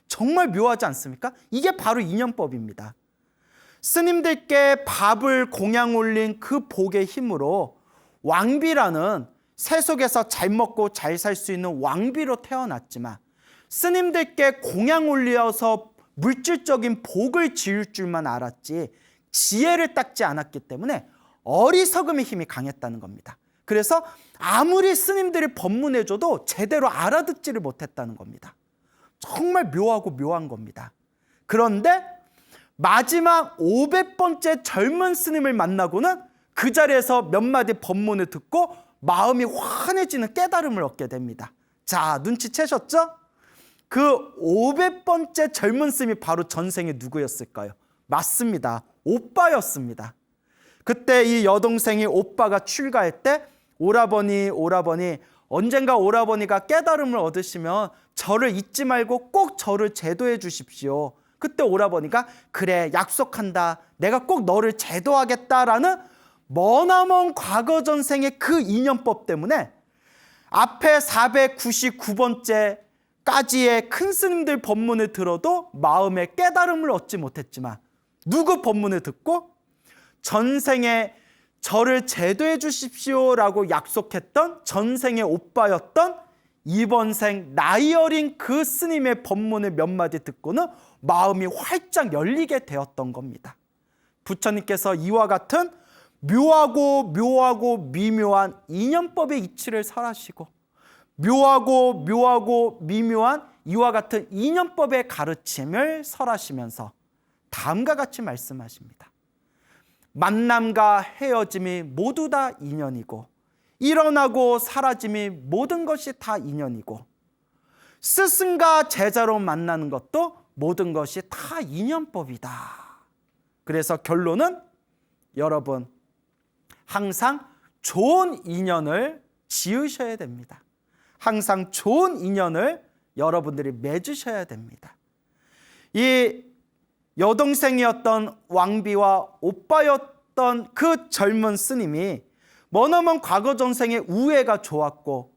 정말 묘하지 않습니까? 이게 바로 인연법입니다. 스님들께 밥을 공양 올린 그 복의 힘으로 왕비라는 세속에서 잘 먹고 잘 살 수 있는 왕비로 태어났지만, 스님들께 공양 올려서 물질적인 복을 지을 줄만 알았지 지혜를 닦지 않았기 때문에 어리석음의 힘이 강했다는 겁니다. 그래서 아무리 스님들이 법문해줘도 제대로 알아듣지를 못했다는 겁니다. 정말 묘하고 묘한 겁니다. 그런데 마지막 500번째 젊은 스님을 만나고는 그 자리에서 몇 마디 법문을 듣고 마음이 환해지는 깨달음을 얻게 됩니다. 자, 눈치채셨죠? 그 500번째 젊은 스님이 바로 전생에 누구였을까요? 맞습니다. 오빠였습니다. 그때 이 여동생이 오빠가 출가할 때 오라버니 언젠가 오라버니가 깨달음을 얻으시면 저를 잊지 말고 꼭 저를 제도해 주십시오. 그때 오라버니가 그래 약속한다. 내가 꼭 너를 제도하겠다라는 머나먼 과거 전생의 그 인연법 때문에 앞에 499번째까지의 큰 스님들 법문을 들어도 마음에 깨달음을 얻지 못했지만 누구 법문을 듣고 전생에 저를 제도해 주십시오라고 약속했던 전생의 오빠였던 이번 생 나이 어린 그 스님의 법문을 몇 마디 듣고는 마음이 활짝 열리게 되었던 겁니다. 부처님께서 이와 같은 묘하고 미묘한 인연법의 이치를 설하시고 묘하고 미묘한 이와 같은 인연법의 가르침을 설하시면서 다음과 같이 말씀하십니다. 만남과 헤어짐이 모두 다 인연이고 일어나고 사라짐이 모든 것이 다 인연이고 스승과 제자로 만나는 것도 모든 것이 다 인연법이다. 그래서 결론은 여러분 항상 좋은 인연을 지으셔야 됩니다. 항상 좋은 인연을 여러분들이 맺으셔야 됩니다. 이 여동생이었던 왕비와 오빠였던 그 젊은 스님이 머나먼 과거 전생의 우애가 좋았고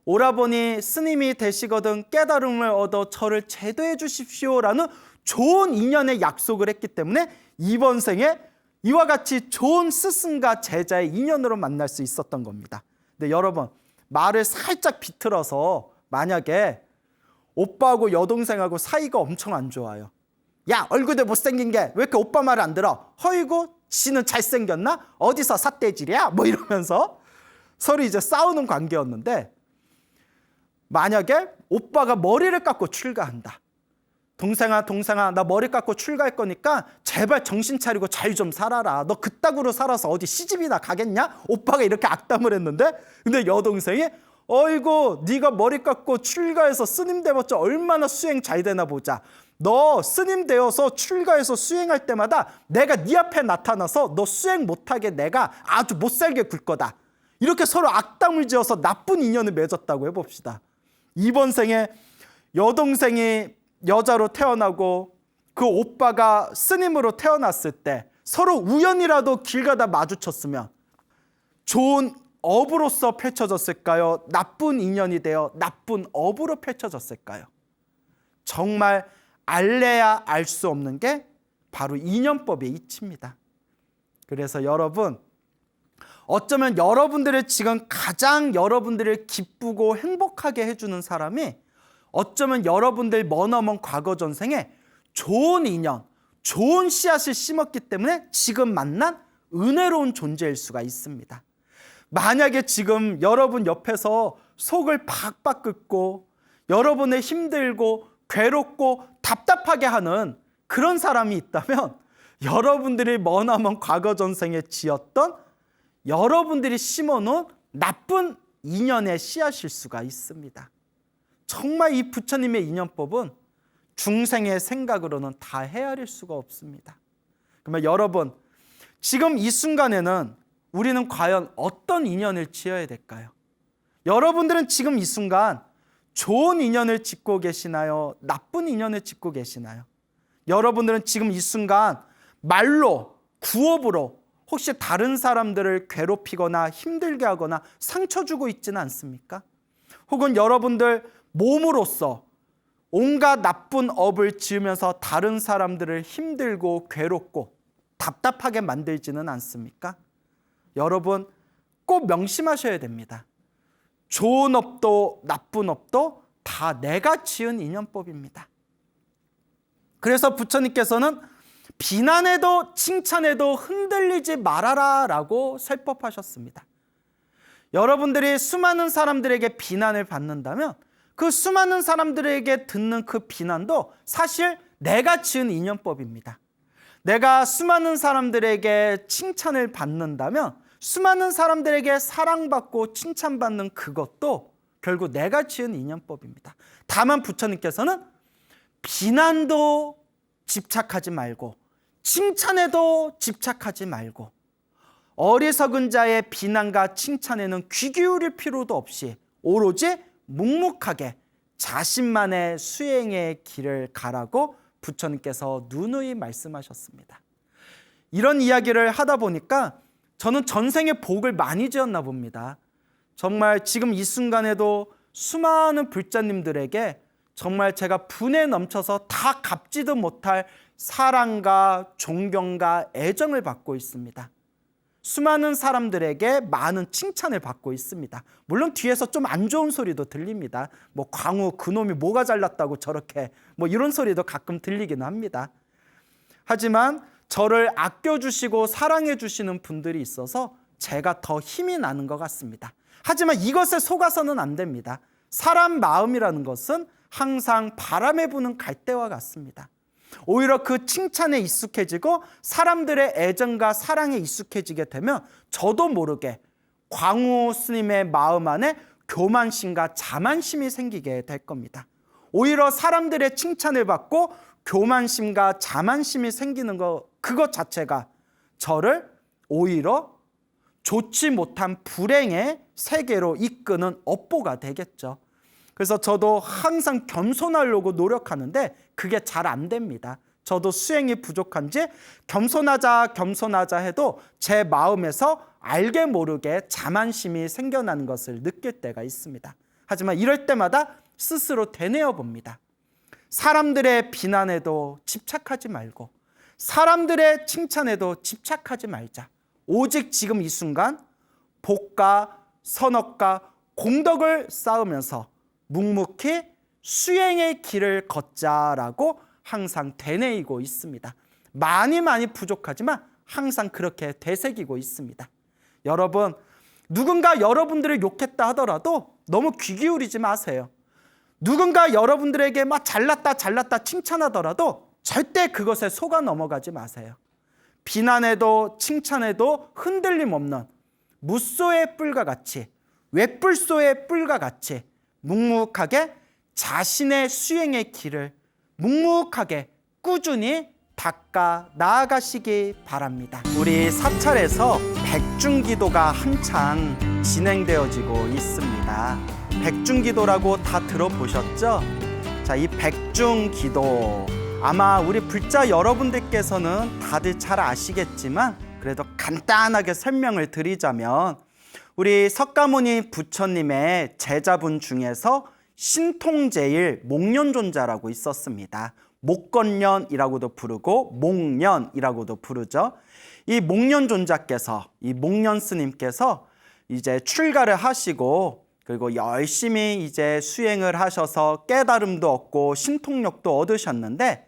오라버니 스님이 되시거든 깨달음을 얻어 저를 제도해 주십시오라는 좋은 인연의 약속을 했기 때문에 이번 생에 이와 같이 좋은 스승과 제자의 인연으로 만날 수 있었던 겁니다. 근데 여러분 말을 살짝 비틀어서 만약에 오빠하고 여동생하고 사이가 엄청 안 좋아요. 야 얼굴도 못생긴 게 왜 이렇게 오빠 말을 안 들어? 허이고 지는 잘생겼나? 어디서 삿대질이야? 뭐 이러면서 서로 이제 싸우는 관계였는데 만약에 오빠가 머리를 깎고 출가한다. 동생아 나 머리 깎고 출가할 거니까 제발 정신 차리고 잘 좀 살아라. 너 그따구로 살아서 어디 시집이나 가겠냐? 오빠가 이렇게 악담을 했는데 근데 여동생이 어이구 네가 머리 깎고 출가해서 스님 돼봤자 얼마나 수행 잘 되나 보자. 너 스님 되어서 출가해서 수행할 때마다 내가 네 앞에 나타나서 너 수행 못하게 내가 아주 못살게 굴 거다. 이렇게 서로 악담을 지어서 나쁜 인연을 맺었다고 해봅시다. 이번 생에 여동생이 여자로 태어나고 그 오빠가 스님으로 태어났을 때 서로 우연이라도 길 가다 마주쳤으면 좋은 업으로서 펼쳐졌을까요? 나쁜 인연이 되어 나쁜 업으로 펼쳐졌을까요? 정말 알래야 알 수 없는 게 바로 인연법의 이치입니다. 그래서 여러분 어쩌면 여러분들을 지금 가장 여러분들을 기쁘고 행복하게 해주는 사람이 어쩌면 여러분들 머나먼 과거 전생에 좋은 인연, 좋은 씨앗을 심었기 때문에 지금 만난 은혜로운 존재일 수가 있습니다. 만약에 지금 여러분 옆에서 속을 박박 끓고 여러분의 힘들고 괴롭고 답답하게 하는 그런 사람이 있다면 여러분들이 머나먼 과거 전생에 지었던 여러분들이 심어놓은 나쁜 인연의 씨앗일 수가 있습니다. 정말 이 부처님의 인연법은 중생의 생각으로는 다 헤아릴 수가 없습니다. 그러면 여러분 지금 이 순간에는 우리는 과연 어떤 인연을 지어야 될까요? 여러분들은 지금 이 순간 좋은 인연을 짓고 계시나요? 나쁜 인연을 짓고 계시나요? 여러분들은 지금 이 순간 말로, 구업으로 혹시 다른 사람들을 괴롭히거나 힘들게 하거나 상처 주고 있지는 않습니까? 혹은 여러분들 몸으로써 온갖 나쁜 업을 지으면서 다른 사람들을 힘들고 괴롭고 답답하게 만들지는 않습니까? 여러분 꼭 명심하셔야 됩니다. 좋은 업도 나쁜 업도 다 내가 지은 인연법입니다. 그래서 부처님께서는 비난해도 칭찬해도 흔들리지 말아라 라고 설법하셨습니다. 여러분들이 수많은 사람들에게 비난을 받는다면 그 수많은 사람들에게 듣는 그 비난도 사실 내가 지은 인연법입니다. 내가 수많은 사람들에게 칭찬을 받는다면 수많은 사람들에게 사랑받고 칭찬받는 그것도 결국 내가 지은 인연법입니다. 다만 부처님께서는 비난도 집착하지 말고 칭찬에도 집착하지 말고 어리석은 자의 비난과 칭찬에는 귀 기울일 필요도 없이 오로지 묵묵하게 자신만의 수행의 길을 가라고 부처님께서 누누이 말씀하셨습니다. 이런 이야기를 하다 보니까 저는 전생에 복을 많이 지었나 봅니다. 정말 지금 이 순간에도 수많은 불자님들에게 정말 제가 분에 넘쳐서 다 갚지도 못할 사랑과 존경과 애정을 받고 있습니다. 수많은 사람들에게 많은 칭찬을 받고 있습니다. 물론 뒤에서 좀 안 좋은 소리도 들립니다. 뭐 광우 그놈이 뭐가 잘났다고 저렇게 뭐 이런 소리도 가끔 들리긴 합니다. 하지만 저를 아껴주시고 사랑해주시는 분들이 있어서 제가 더 힘이 나는 것 같습니다. 하지만 이것에 속아서는 안 됩니다. 사람 마음이라는 것은 항상 바람에 부는 갈대와 같습니다. 오히려 그 칭찬에 익숙해지고 사람들의 애정과 사랑에 익숙해지게 되면 저도 모르게 광우 스님의 마음 안에 교만심과 자만심이 생기게 될 겁니다. 오히려 사람들의 칭찬을 받고 교만심과 자만심이 생기는 그것 자체가 저를 오히려 좋지 못한 불행의 세계로 이끄는 업보가 되겠죠. 그래서 저도 항상 겸손하려고 노력하는데 그게 잘 안 됩니다. 저도 수행이 부족한지 겸손하자 해도 제 마음에서 알게 모르게 자만심이 생겨나는 것을 느낄 때가 있습니다. 하지만 이럴 때마다 스스로 되뇌어 봅니다. 사람들의 비난에도 집착하지 말고 사람들의 칭찬에도 집착하지 말자. 오직 지금 이 순간 복과 선업과 공덕을 쌓으면서 묵묵히 수행의 길을 걷자라고 항상 되뇌이고 있습니다. 많이 부족하지만 항상 그렇게 되새기고 있습니다. 여러분, 누군가 여러분들을 욕했다 하더라도 너무 귀 기울이지 마세요. 누군가 여러분들에게 막 잘났다 칭찬하더라도 절대 그것에 속아 넘어가지 마세요. 비난에도 칭찬에도 흔들림 없는 무소의 뿔과 같이 웹불소의 뿔과 같이 묵묵하게 자신의 수행의 길을 묵묵하게 꾸준히 닦아 나아가시기 바랍니다. 우리 사찰에서 백중기도가 한창 진행되어지고 있습니다. 백중기도라고 다 들어보셨죠? 자, 이 백중기도 아마 우리 불자 여러분들께서는 다들 잘 아시겠지만 그래도 간단하게 설명을 드리자면 우리 석가모니 부처님의 제자분 중에서 신통제일 목련존자라고 있었습니다. 목건련이라고도 부르고 목련이라고도 부르죠. 이 목련존자께서 이 목련 스님께서 이제 출가를 하시고 그리고 열심히 이제 수행을 하셔서 깨달음도 얻고 신통력도 얻으셨는데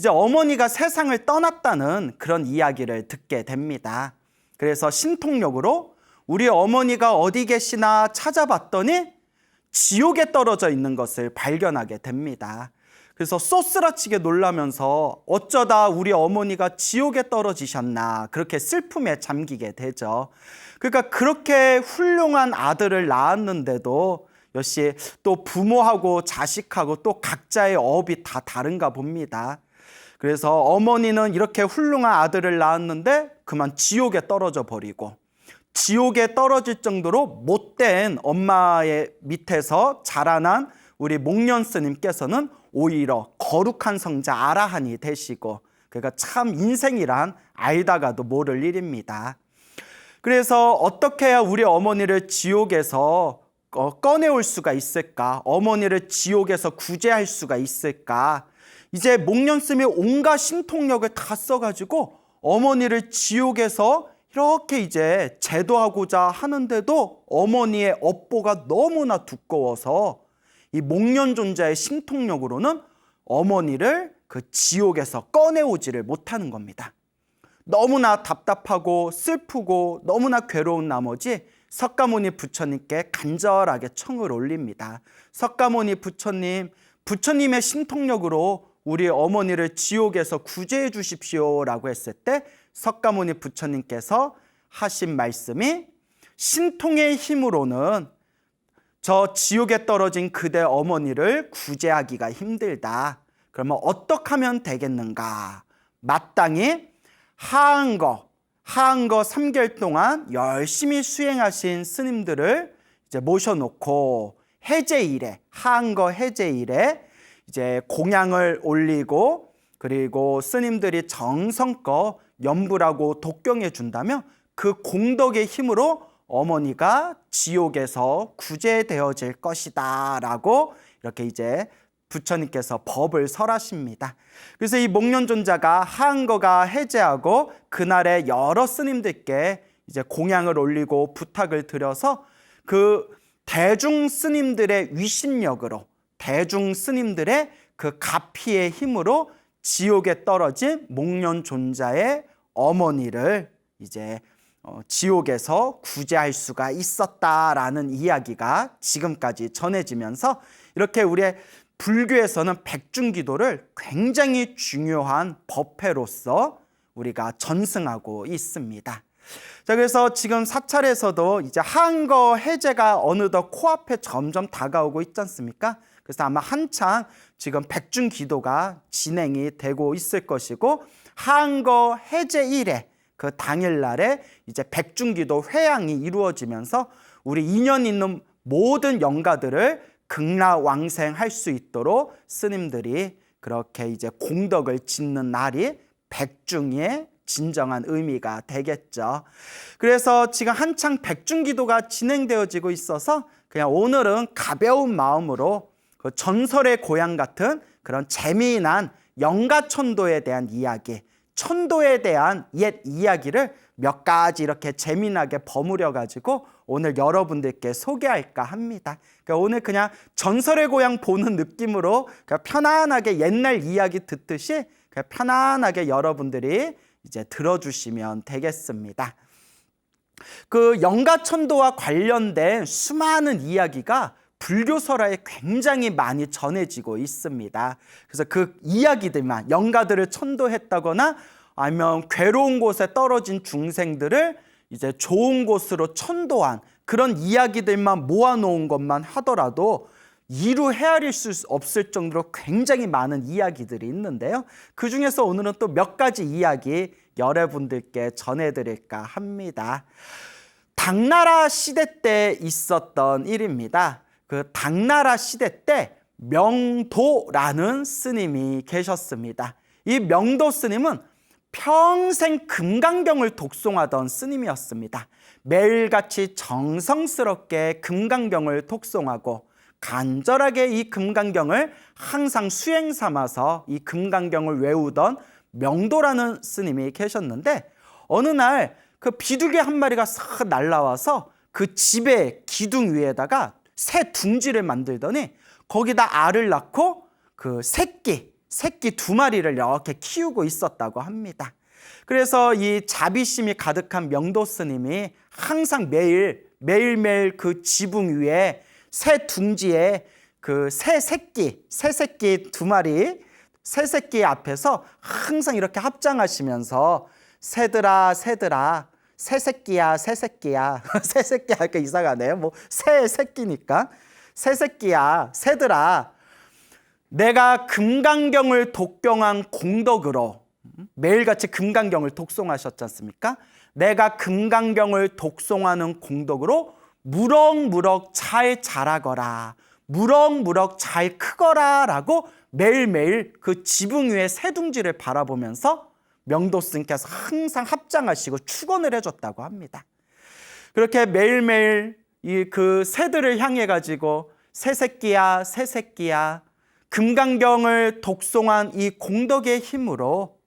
이제 어머니가 세상을 떠났다는 그런 이야기를 듣게 됩니다. 그래서 신통력으로 우리 어머니가 어디 계시나 찾아봤더니 지옥에 떨어져 있는 것을 발견하게 됩니다. 그래서 쏘스라치게 놀라면서 어쩌다 우리 어머니가 지옥에 떨어지셨나 그렇게 슬픔에 잠기게 되죠. 그러니까 그렇게 훌륭한 아들을 낳았는데도 역시 또 부모하고 자식하고 또 각자의 업이 다 다른가 봅니다. 그래서 어머니는 이렇게 훌륭한 아들을 낳았는데 그만 지옥에 떨어져 버리고 지옥에 떨어질 정도로 못된 엄마의 밑에서 자라난 우리 목련 스님께서는 오히려 거룩한 성자 아라한이 되시고 그러니까 참 인생이란 알다가도 모를 일입니다. 그래서 어떻게 해야 우리 어머니를 지옥에서 꺼내올 수가 있을까? 어머니를 지옥에서 구제할 수가 있을까? 이제 목련 스님이 온갖 신통력을 다 써가지고 어머니를 지옥에서 이렇게 이제 제도하고자 하는데도 어머니의 업보가 너무나 두꺼워서 이 목련존자의 신통력으로는 어머니를 그 지옥에서 꺼내오지를 못하는 겁니다. 너무나 답답하고 슬프고 너무나 괴로운 나머지 석가모니 부처님께 간절하게 청을 올립니다. 석가모니 부처님, 부처님의 신통력으로 우리 어머니를 지옥에서 구제해 주십시오라고 했을 때 석가모니 부처님께서 하신 말씀이 신통의 힘으로는 저 지옥에 떨어진 그대 어머니를 구제하기가 힘들다. 그러면 어떻게 하면 되겠는가? 마땅히 하한 거 3개월 동안 열심히 수행하신 스님들을 이제 모셔놓고 해제일에, 하한 거 해제일에 이제 공양을 올리고, 그리고 스님들이 정성껏 염불하고 독경해 준다면 그 공덕의 힘으로 어머니가 지옥에서 구제되어질 것이다 라고 이렇게 이제 부처님께서 법을 설하십니다. 그래서 이 목련존자가 하한 거가 해제하고 그날에 여러 스님들께 이제 공양을 올리고 부탁을 드려서 그 대중 스님들의 위신력으로, 대중 스님들의 그 가피의 힘으로 지옥에 떨어진 목련존자의 어머니를 이제 지옥에서 구제할 수가 있었다라는 이야기가 지금까지 전해지면서 이렇게 우리의 불교에서는 백중기도를 굉장히 중요한 법회로서 우리가 전승하고 있습니다. 자, 그래서 지금 사찰에서도 이제 하한 거 해제가 어느덧 코앞에 점점 다가오고 있지 않습니까? 그래서 아마 한창 지금 백중기도가 진행이 되고 있을 것이고, 하한 거 해제일에 그 당일날에 이제 백중기도 회양이 이루어지면서 우리 인연 있는 모든 영가들을 극락왕생할 수 있도록 스님들이 그렇게 이제 공덕을 짓는 날이 백중의 진정한 의미가 되겠죠. 그래서 지금 한창 백중기도가 진행되어지고 있어서 그냥 오늘은 가벼운 마음으로 그 전설의 고향 같은 그런 재미난 영가천도에 대한 이야기, 천도에 대한 옛 이야기를 몇 가지 이렇게 재미나게 버무려 가지고 오늘 여러분들께 소개할까 합니다. 그러니까 오늘 그냥 전설의 고향 보는 느낌으로 그냥 편안하게 옛날 이야기 듣듯이 그냥 편안하게 여러분들이 이제 들어주시면 되겠습니다. 그 영가천도와 관련된 수많은 이야기가 불교설화에 굉장히 많이 전해지고 있습니다. 그래서 그 이야기들만, 영가들을 천도했다거나 아니면 괴로운 곳에 떨어진 중생들을 이제 좋은 곳으로 천도한 그런 이야기들만 모아놓은 것만 하더라도 이루 헤아릴 수 없을 정도로 굉장히 많은 이야기들이 있는데요. 그 중에서 오늘은 또 몇 가지 이야기 여러분들께 전해드릴까 합니다. 당나라 시대 때 있었던 일입니다. 그 당나라 시대 때 명도라는 스님이 계셨습니다. 이 명도 스님은 평생 금강경을 독송하던 스님이었습니다. 매일같이 정성스럽게 금강경을 독송하고 간절하게 이 금강경을 항상 수행 삼아서 이 금강경을 외우던 명도라는 스님이 계셨는데, 어느 날 그 비둘기 한 마리가 싹 날라와서 그 집의 기둥 위에다가 새 둥지를 만들더니 거기다 알을 낳고 그 새끼 2마리를 이렇게 키우고 있었다고 합니다. 그래서 이 자비심이 가득한 명도 스님이 항상 매일매일 그 지붕 위에 새 둥지에 그 새 새끼 2마리, 새 새끼 앞에서 항상 이렇게 합장하시면서 새들아 새 새끼야 새 새끼야 하니까 이상하네요. 뭐 새 새끼니까 새 새끼야 새들아, 내가 금강경을 독경한 공덕으로, 매일같이 금강경을 독송하셨지 않습니까? 내가 금강경을 독송하는 공덕으로 무럭무럭 잘 자라거라, 무럭무럭 잘 크거라 라고 매일매일 그 지붕 위에 새둥지를 바라보면서 명도 스님께서 항상 합장하시고 축원을 해줬다고 합니다. 그렇게 매일매일 그 새들을 향해 가지고 새 새끼야 새 새끼야, 금강경을 독송한 이 공덕의 힘으로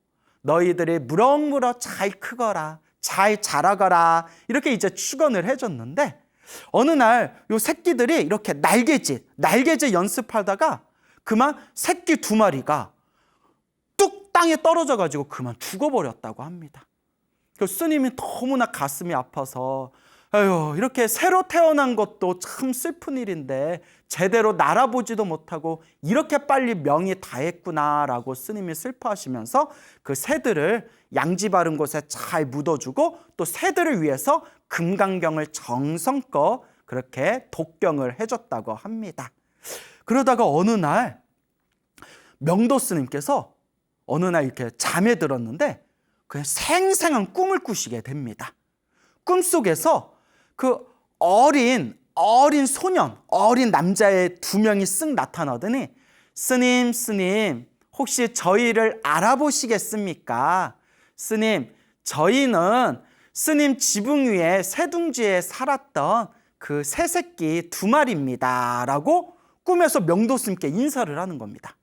너희들이 무럭무럭 잘 크거라, 잘 자라거라, 이렇게 이제 축원을 해줬는데, 어느 날 요 새끼들이 이렇게 날개짓 연습하다가 그만 새끼 2마리가 뚝 땅에 떨어져 가지고 그만 죽어버렸다고 합니다. 그 스님이 너무나 가슴이 아파서, 아유, 이렇게 새로 태어난 것도 참 슬픈 일인데 제대로 날아보지도 못하고 이렇게 빨리 명이 다했구나라고 스님이 슬퍼하시면서 그 새들을 양지 바른 곳에 잘 묻어주고 또 새들을 위해서 금강경을 정성껏 그렇게 독경을 해줬다고 합니다. 그러다가 어느 날 명도 스님께서 어느 날 이렇게 잠에 들었는데 그냥 생생한 꿈을 꾸시게 됩니다. 꿈속에서 그 어린 소년, 어린 남자의 두 명이 쓱 나타나더니 스님, 혹시 저희를 알아보시겠습니까? 스님, 저희는 스님 지붕 위에 새둥지에 살았던 그 새새끼 두 마리입니다. 라고 꿈에서 명도 스님께 인사를 하는 겁니다.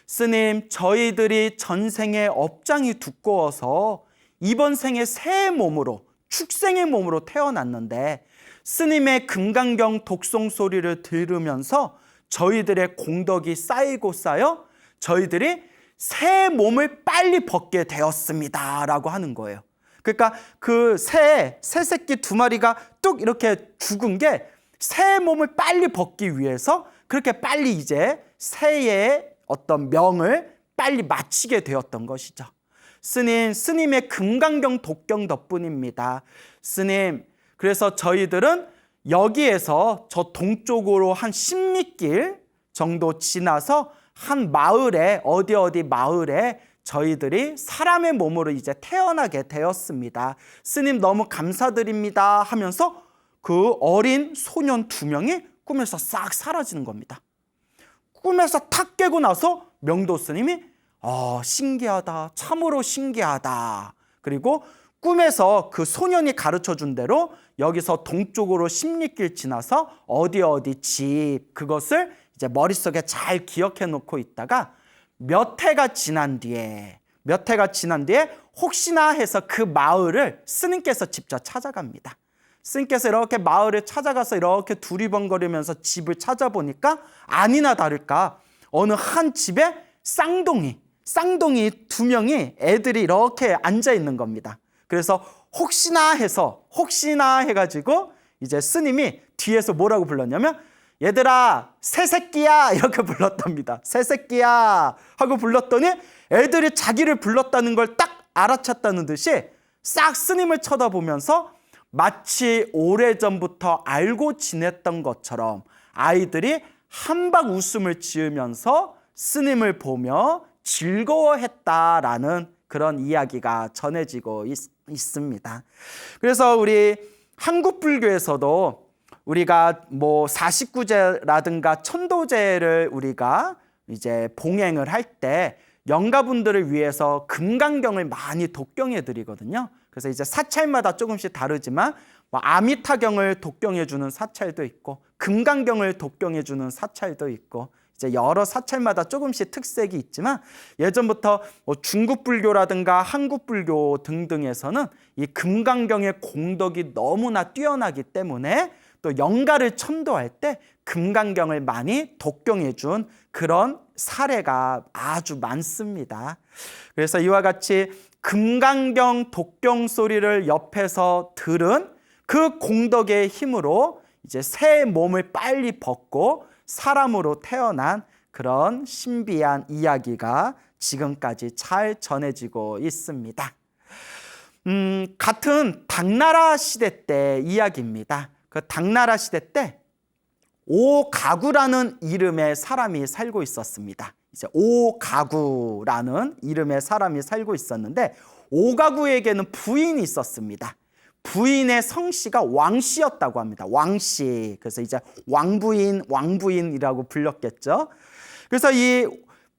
스님, 저희들이 전생에 업장이 두꺼워서 이번 생에 새 몸으로, 축생의 몸으로 태어났는데 스님의 금강경 독송 소리를 들으면서 저희들의 공덕이 쌓이고 쌓여 저희들이 새 몸을 빨리 벗게 되었습니다. 라고 하는 거예요. 그러니까 그 새새끼 두 마리가 뚝 이렇게 죽은 게 새 몸을 빨리 벗기 위해서 그렇게 빨리 이제 새의 어떤 명을 빨리 마치게 되었던 것이죠. 스님의 금강경 독경 덕분입니다. 스님, 그래서 저희들은 여기에서 저 동쪽으로 한 10리길 정도 지나서 한 마을에 어디 마을에 저희들이 사람의 몸으로 이제 태어나게 되었습니다. 스님 너무 감사드립니다 하면서 그 어린 소년 두 명이 꿈에서 싹 사라지는 겁니다. 꿈에서 탁 깨고 나서 명도 스님이 신기하다, 참으로 신기하다. 그리고 꿈에서 그 소년이 가르쳐준 대로 여기서 동쪽으로 10리길 지나서 어디 집 그것을 이제 머릿속에 잘 기억해 놓고 있다가 몇 해가 지난 뒤에 혹시나 해서 그 마을을 스님께서 직접 찾아갑니다. 스님께서 이렇게 마을을 찾아가서 이렇게 두리번거리면서 집을 찾아보니까 아니나 다를까 어느 한 집에 쌍둥이 두 명이 애들이 이렇게 앉아 있는 겁니다. 그래서 혹시나 해가지고 이제 스님이 뒤에서 뭐라고 불렀냐면 얘들아 새새끼야 이렇게 불렀답니다. 새새끼야 하고 불렀더니 애들이 자기를 불렀다는 걸 딱 알아챘다는 듯이 싹 스님을 쳐다보면서 마치 오래전부터 알고 지냈던 것처럼 아이들이 한박 웃음을 지으면서 스님을 보며 즐거워했다라는 그런 이야기가 전해지고 있습니다. 그래서 우리 한국 불교에서도 우리가 뭐 49제라든가 천도제를 우리가 이제 봉행을 할 때 영가분들을 위해서 금강경을 많이 독경해 드리거든요. 그래서 이제 사찰마다 조금씩 다르지만 뭐 아미타경을 독경해 주는 사찰도 있고 금강경을 독경해 주는 사찰도 있고 이제 여러 사찰마다 조금씩 특색이 있지만 예전부터 뭐 중국 불교라든가 한국 불교 등등에서는 이 금강경의 공덕이 너무나 뛰어나기 때문에 또 영가를 천도할 때 금강경을 많이 독경해 준 그런 사례가 아주 많습니다. 그래서 이와 같이 금강경 독경 소리를 옆에서 들은 그 공덕의 힘으로 이제 새 몸을 빨리 벗고 사람으로 태어난 그런 신비한 이야기가 지금까지 잘 전해지고 있습니다. 같은 당나라 시대 때 이야기입니다. 그 당나라 시대 때 오가구라는 이름의 사람이 살고 있었습니다. 이제 오가구라는 이름의 사람이 살고 있었는데 오가구에게는 부인이 있었습니다. 부인의 성씨가 왕씨였다고 합니다. 왕씨. 그래서 이제 왕부인이라고 불렸겠죠. 그래서 이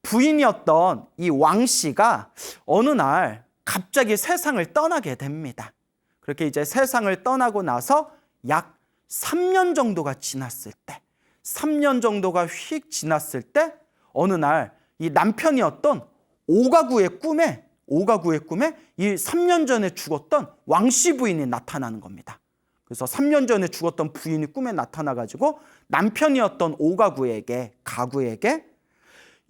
부인이었던 이 왕씨가 어느 날 갑자기 세상을 떠나게 됩니다. 그렇게 이제 세상을 떠나고 나서 약 3년 정도가 지났을 때, 3년 정도가 휙 지났을 때 어느 날 이 남편이었던 오가구의 꿈에 이 3년 전에 죽었던 왕씨 부인이 나타나는 겁니다. 그래서 3년 전에 죽었던 부인이 꿈에 나타나가지고 남편이었던 오가구에게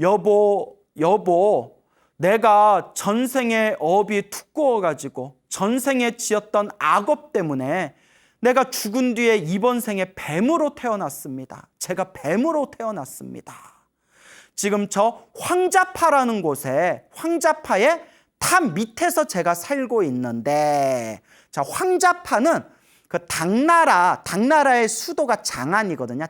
여보, 내가 전생에 업이 두꺼워가지고 전생에 지었던 악업 때문에 내가 죽은 뒤에 이번 생에 뱀으로 태어났습니다. 제가 뱀으로 태어났습니다. 지금 저 황자파라는 곳에 황자파의 탑 밑에서 제가 살고 있는데 자 황자파는 그 당나라의 수도가 장안이거든요.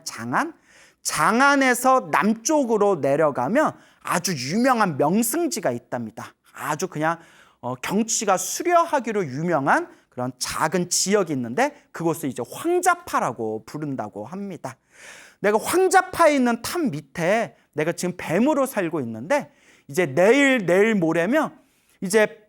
장안에서 남쪽으로 내려가면 아주 유명한 명승지가 있답니다. 아주 그냥 경치가 수려하기로 유명한 그런 작은 지역이 있는데 그곳을 이제 황자파라고 부른다고 합니다. 내가 황자파에 있는 탑 밑에 내가 지금 뱀으로 살고 있는데 이제 내일 모레면 이제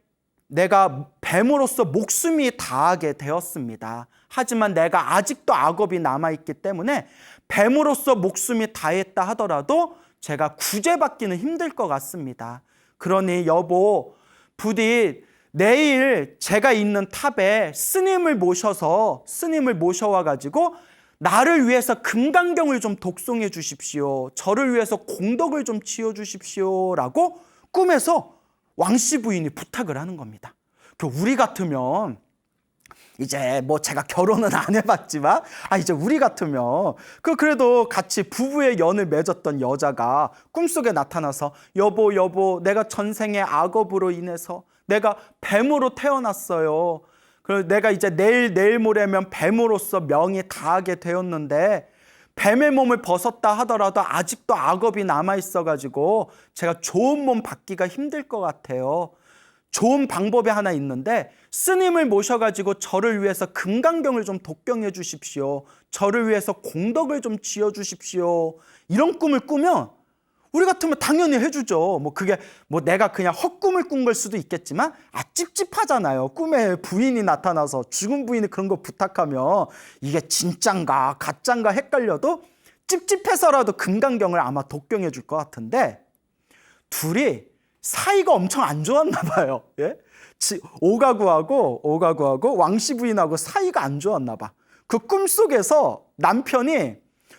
내가 뱀으로서 목숨이 다하게 되었습니다. 하지만 내가 아직도 악업이 남아있기 때문에 뱀으로서 목숨이 다했다 하더라도 제가 구제받기는 힘들 것 같습니다. 그러니 여보, 부디 내일 제가 있는 탑에 스님을 모셔와가지고 나를 위해서 금강경을 좀 독송해 주십시오. 저를 위해서 공덕을 좀 지어 주십시오. 라고 꿈에서 왕씨 부인이 부탁을 하는 겁니다. 우리 같으면 이제 뭐 제가 결혼은 안 해봤지만 이제 우리 같으면 그래도 같이 부부의 연을 맺었던 여자가 꿈속에 나타나서 여보 내가 전생의 악업으로 인해서 내가 뱀으로 태어났어요. 그래서 내가 이제 내일 모레면 뱀으로서 명이 다하게 되었는데 뱀의 몸을 벗었다 하더라도 아직도 악업이 남아있어가지고 제가 좋은 몸 받기가 힘들 것 같아요. 좋은 방법이 하나 있는데 스님을 모셔가지고 저를 위해서 금강경을 좀 독경해 주십시오. 저를 위해서 공덕을 좀 지어 주십시오. 이런 꿈을 꾸면 우리 같으면 당연히 해주죠. 그게 내가 그냥 헛꿈을 꾼 걸 수도 있겠지만 찝찝하잖아요. 꿈에 부인이 나타나서 죽은 부인이 그런 거 부탁하면 이게 진짠가 가짠가 헷갈려도 찝찝해서라도 금강경을 아마 독경해 줄 것 같은데 둘이 사이가 엄청 안 좋았나 봐요. 예? 오가구하고 왕씨 부인하고 사이가 안 좋았나 봐. 그 꿈속에서 남편이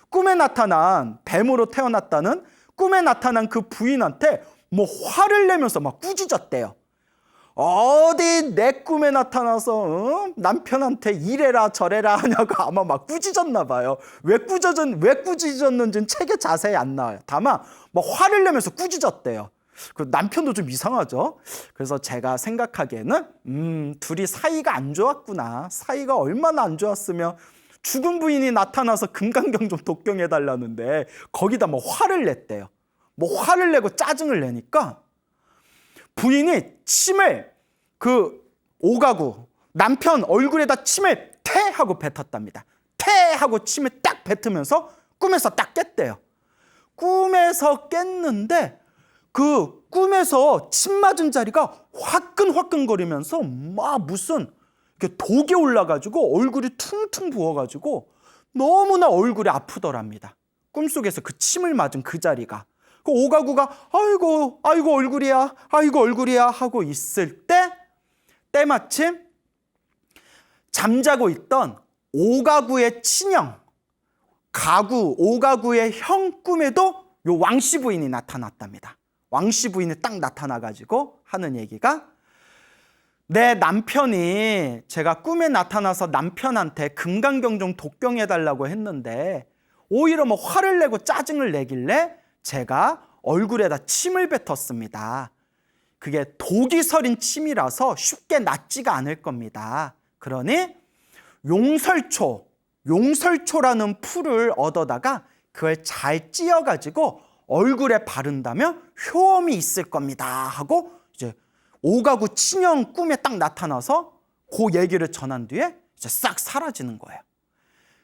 꿈에 나타난 뱀으로 태어났다는 꿈에 나타난 그 부인한테 화를 내면서 막 꾸짖었대요. 어디 내 꿈에 나타나서 남편한테 이래라 저래라 하냐고 아마 막 꾸짖었나 봐요. 왜 꾸짖었는지는 책에 자세히 안 나와요. 다만 화를 내면서 꾸짖었대요. 그 남편도 좀 이상하죠. 그래서 제가 생각하기에는 둘이 사이가 안 좋았구나. 사이가 얼마나 안 좋았으면 죽은 부인이 나타나서 금강경 좀 독경해달라는데 거기다 화를 냈대요. 화를 내고 짜증을 내니까 부인이 침을 오가구 남편 얼굴에다 침을 태 하고 뱉었답니다. 태 하고 침을 딱 뱉으면서 꿈에서 딱 깼대요. 꿈에서 깼는데 그 꿈에서 침 맞은 자리가 화끈화끈거리면서 무슨 이렇게 독이 올라가지고 얼굴이 퉁퉁 부어가지고 너무나 얼굴이 아프더랍니다. 꿈속에서 그 침을 맞은 그 자리가. 그 오가구가 아이고 얼굴이야 하고 있을 때 때마침 잠자고 있던 오가구의 친형 오가구의 형 꿈에도 요 왕씨 부인이 나타났답니다. 왕씨 부인이 딱 나타나가지고 하는 얘기가 내 남편이 제가 꿈에 나타나서 남편한테 금강경 좀 독경해달라고 했는데 오히려 화를 내고 짜증을 내길래 제가 얼굴에다 침을 뱉었습니다. 그게 독이 서린 침이라서 쉽게 낫지가 않을 겁니다. 그러니 용설초라는 풀을 얻어다가 그걸 잘 찧어가지고 얼굴에 바른다면 효험이 있을 겁니다 하고 이제 오가구 친형 꿈에 딱 나타나서 그 얘기를 전한 뒤에 이제 싹 사라지는 거예요.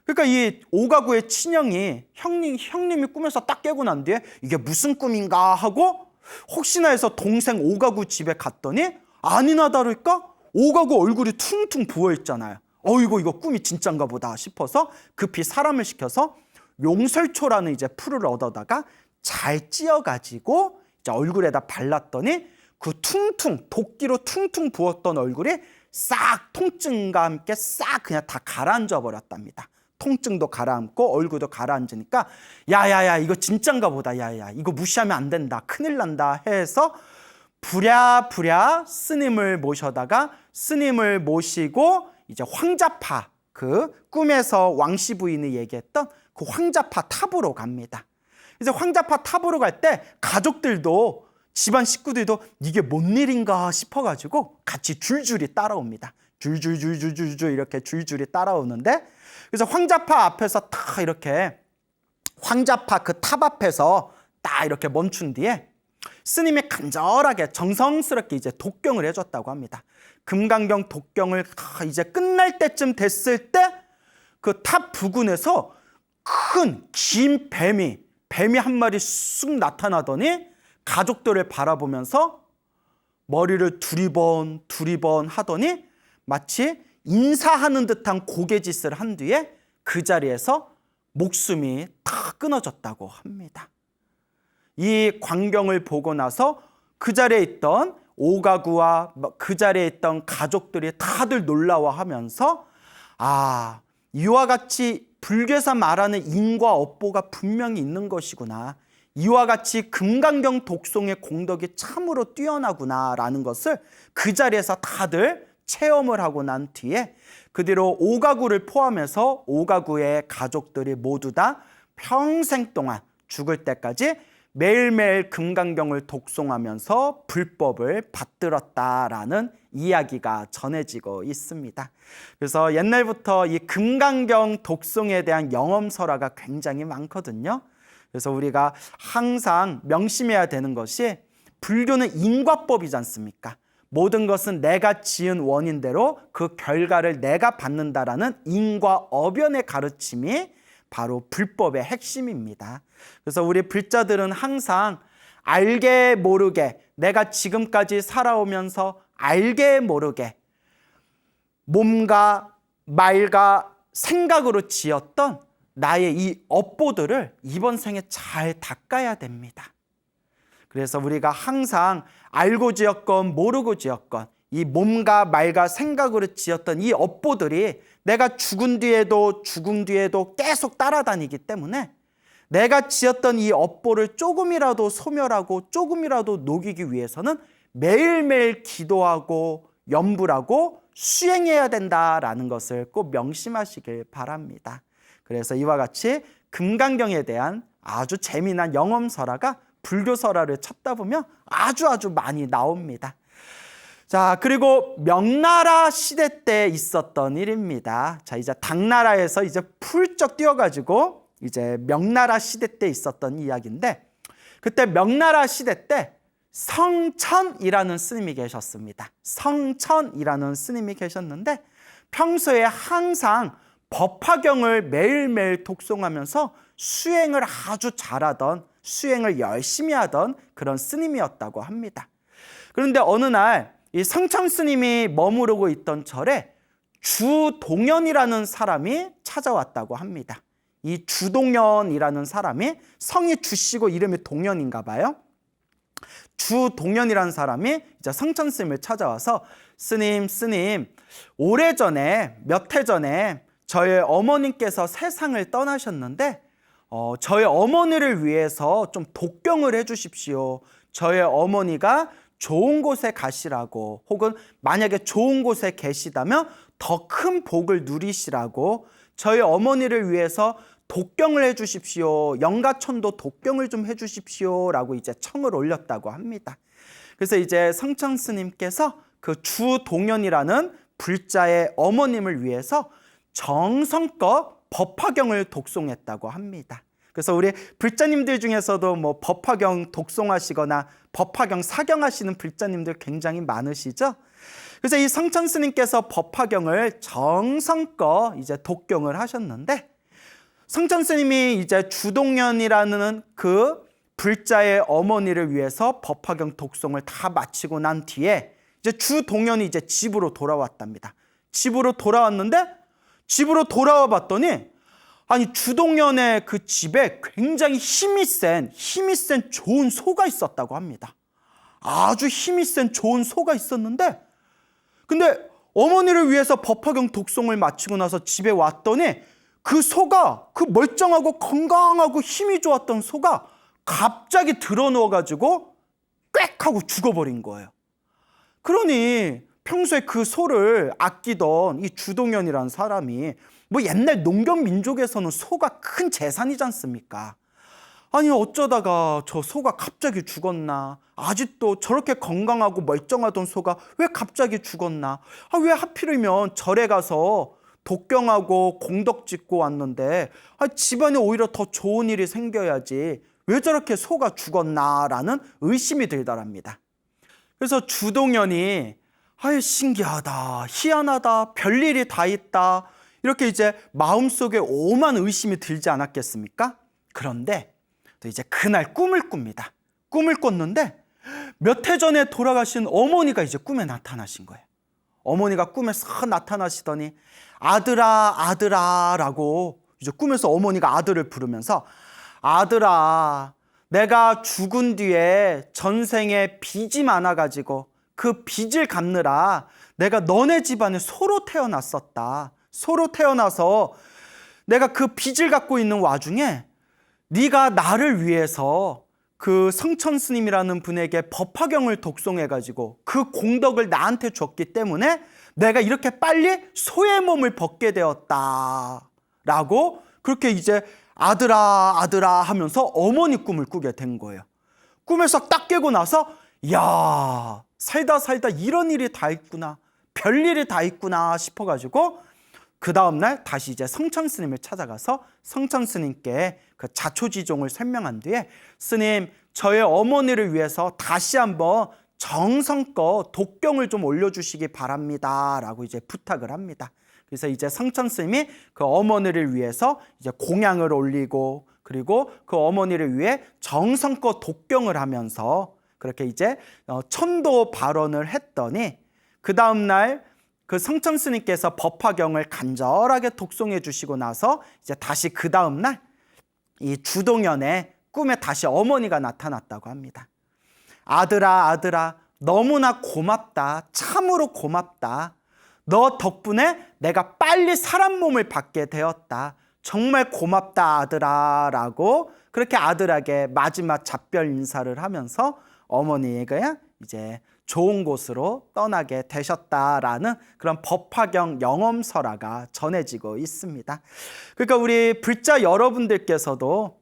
그러니까 이 오가구의 친형이 형님이 꿈에서 딱 깨고 난 뒤에 이게 무슨 꿈인가 하고 혹시나 해서 동생 오가구 집에 갔더니 아니나 다를까 오가구 얼굴이 퉁퉁 부어있잖아요. 이거 꿈이 진짠가 보다 싶어서 급히 사람을 시켜서 용설초라는 이제 풀을 얻어다가 잘 찧어가지고 이제 얼굴에다 발랐더니 그 도끼로 퉁퉁 부었던 얼굴이 싹 통증과 함께 싹 그냥 다 가라앉아 버렸답니다. 통증도 가라앉고 얼굴도 가라앉으니까 야야야 이거 진짠가 보다. 야야 이거 무시하면 안 된다. 큰일 난다 해서 부랴부랴 스님을 모시고 이제 황자파 그 꿈에서 왕씨 부인이 얘기했던 그 황자파 탑으로 갑니다. 이제 황자파 탑으로 갈 때 가족들도 집안 식구들도 이게 뭔 일인가 싶어가지고 같이 줄줄이 따라옵니다. 줄줄줄줄줄줄 이렇게 줄줄이 따라오는데, 그래서 황자파 앞에서 딱 이렇게 황자파 그 탑 앞에서 딱 이렇게 멈춘 뒤에 스님이 간절하게 정성스럽게 이제 독경을 해줬다고 합니다. 금강경 독경을 이제 끝날 때쯤 됐을 때 그 탑 부근에서 큰 긴 뱀이 한 마리 쑥 나타나더니 가족들을 바라보면서 머리를 두리번 하더니 마치 인사하는 듯한 고개짓을 한 뒤에 그 자리에서 목숨이 다 끊어졌다고 합니다. 이 광경을 보고 나서 그 자리에 있던 오가구와 그 자리에 있던 가족들이 다들 놀라워하면서, 아, 이와 같이 불교에서 말하는 인과 업보가 분명히 있는 것이구나, 이와 같이 금강경 독송의 공덕이 참으로 뛰어나구나라는 것을 그 자리에서 다들 체험을 하고 난 뒤에 그 뒤로 오가구를 포함해서 오가구의 가족들이 모두 다 평생 동안 죽을 때까지 매일매일 금강경을 독송하면서 불법을 받들었다라는 이야기가 전해지고 있습니다. 그래서 옛날부터 이 금강경 독송에 대한 영엄설화가 굉장히 많거든요. 그래서 우리가 항상 명심해야 되는 것이, 불교는 인과법이지 않습니까? 모든 것은 내가 지은 원인대로 그 결과를 내가 받는다라는 인과어변의 가르침이 바로 불법의 핵심입니다. 그래서 우리 불자들은 항상 알게 모르게, 내가 지금까지 살아오면서 알게 모르게 몸과 말과 생각으로 지었던 나의 이 업보들을 이번 생에 잘 닦아야 됩니다. 그래서 우리가 항상 알고 지었건 모르고 지었건 이 몸과 말과 생각으로 지었던 이 업보들이 내가 죽은 뒤에도 계속 따라다니기 때문에 내가 지었던 이 업보를 조금이라도 소멸하고 조금이라도 녹이기 위해서는 매일매일 기도하고 염불하고 수행해야 된다라는 것을 꼭 명심하시길 바랍니다. 그래서 이와 같이 금강경에 대한 아주 재미난 영엄설화가 불교설화를 찾다 보면 아주 많이 나옵니다. 자, 그리고 명나라 시대 때 있었던 일입니다. 자, 이제 당나라에서 이제 훌쩍 뛰어가지고 이제 명나라 시대 때 있었던 이야기인데, 그때 명나라 시대 때 성천이라는 스님이 계셨습니다. 성천이라는 스님이 계셨는데 평소에 항상 법화경을 매일매일 독송하면서 수행을 아주 잘하던, 수행을 열심히 하던 그런 스님이었다고 합니다. 그런데 어느 날 이 성천 스님이 머무르고 있던 절에 주동연이라는 사람이 찾아왔다고 합니다. 이 주동연이라는 사람이, 성이 주씨고 이름이 동연인가 봐요. 주동연이라는 사람이 이제 성천 스님을 찾아와서, 스님, 오래전에, 몇 해 전에 저의 어머님께서 세상을 떠나셨는데 저의 어머니를 위해서 좀 독경을 해주십시오. 저의 어머니가 좋은 곳에 가시라고, 혹은 만약에 좋은 곳에 계시다면 더 큰 복을 누리시라고 저희 어머니를 위해서 독경을 해주십시오. 영가천도 독경을 좀 해주십시오 라고 이제 청을 올렸다고 합니다. 그래서 이제 성천 스님께서 그 주동연이라는 불자의 어머님을 위해서 정성껏 법화경을 독송했다고 합니다. 그래서 우리 불자님들 중에서도 뭐 법화경 독송하시거나 법화경 사경하시는 불자님들 굉장히 많으시죠? 그래서 이 성천 스님께서 법화경을 정성껏 이제 독경을 하셨는데, 성천 스님이 이제 주동연이라는 그 불자의 어머니를 위해서 법화경 독송을 다 마치고 난 뒤에 이제 주동연이 이제 집으로 돌아왔답니다. 집으로 돌아왔는데, 집으로 돌아와 봤더니 아니 주동연의 그 집에 굉장히 힘이 센 좋은 소가 있었다고 합니다. 아주 힘이 센 좋은 소가 있었는데, 근데 어머니를 위해서 법화경 독송을 마치고 나서 집에 왔더니 그 소가, 그 멀쩡하고 건강하고 힘이 좋았던 소가 갑자기 드러누워가지고 꽥 하고 죽어버린 거예요. 그러니 평소에 그 소를 아끼던 이 주동연이라는 사람이, 뭐 옛날 농경 민족에서는 소가 큰 재산이지 않습니까? 아니 어쩌다가 저 소가 갑자기 죽었나? 아직도 저렇게 건강하고 멀쩡하던 소가 왜 갑자기 죽었나? 왜 하필이면 절에 가서 독경하고 공덕 짓고 왔는데 집안에 오히려 더 좋은 일이 생겨야지 왜 저렇게 소가 죽었나라는 의심이 들더랍니다. 그래서 주동현이 신기하다, 희한하다, 별일이 다 있다 이렇게 이제 마음속에 오만 의심이 들지 않았겠습니까? 그런데 또 이제 그날 꿈을 꿉니다. 꿈을 꿨는데 몇 해 전에 돌아가신 어머니가 이제 꿈에 나타나신 거예요. 어머니가 꿈에 싹 나타나시더니 아들아 아들아 라고 이제 꿈에서 어머니가 아들을 부르면서 아들아 내가 죽은 뒤에 전생에 빚이 많아가지고 그 빚을 갚느라 내가 너네 집안에 소로 태어났었다. 소로 태어나서 내가 그 빚을 갖고 있는 와중에 네가 나를 위해서 그 성천 스님이라는 분에게 법화경을 독송해가지고 그 공덕을 나한테 줬기 때문에 내가 이렇게 빨리 소의 몸을 벗게 되었다 라고 그렇게 이제 아들아 아들아 하면서 어머니 꿈을 꾸게 된 거예요. 꿈에서 딱 깨고 나서 야 살다 이런 일이 다 있구나, 별일이 다 있구나 싶어가지고 그 다음날 다시 이제 성천 스님을 찾아가서 성천 스님께 그 자초지종을 설명한 뒤에 스님 저의 어머니를 위해서 다시 한번 정성껏 독경을 좀 올려주시기 바랍니다 라고 이제 부탁을 합니다. 그래서 이제 성천 스님이 그 어머니를 위해서 이제 공양을 올리고 그리고 그 어머니를 위해 정성껏 독경을 하면서 그렇게 이제 천도 발언을 했더니 그 다음날 그 성천 스님께서 법화경을 간절하게 독송해 주시고 나서 이제 다시 그 다음날 이 주동현의 꿈에 다시 어머니가 나타났다고 합니다. 아들아 아들아 너무나 고맙다. 참으로 고맙다. 너 덕분에 내가 빨리 사람 몸을 받게 되었다. 정말 고맙다 아들아 라고 그렇게 아들에게 마지막 작별 인사를 하면서 어머니가 이제 좋은 곳으로 떠나게 되셨다라는 그런 법화경 영엄설화가 전해지고 있습니다. 그러니까 우리 불자 여러분들께서도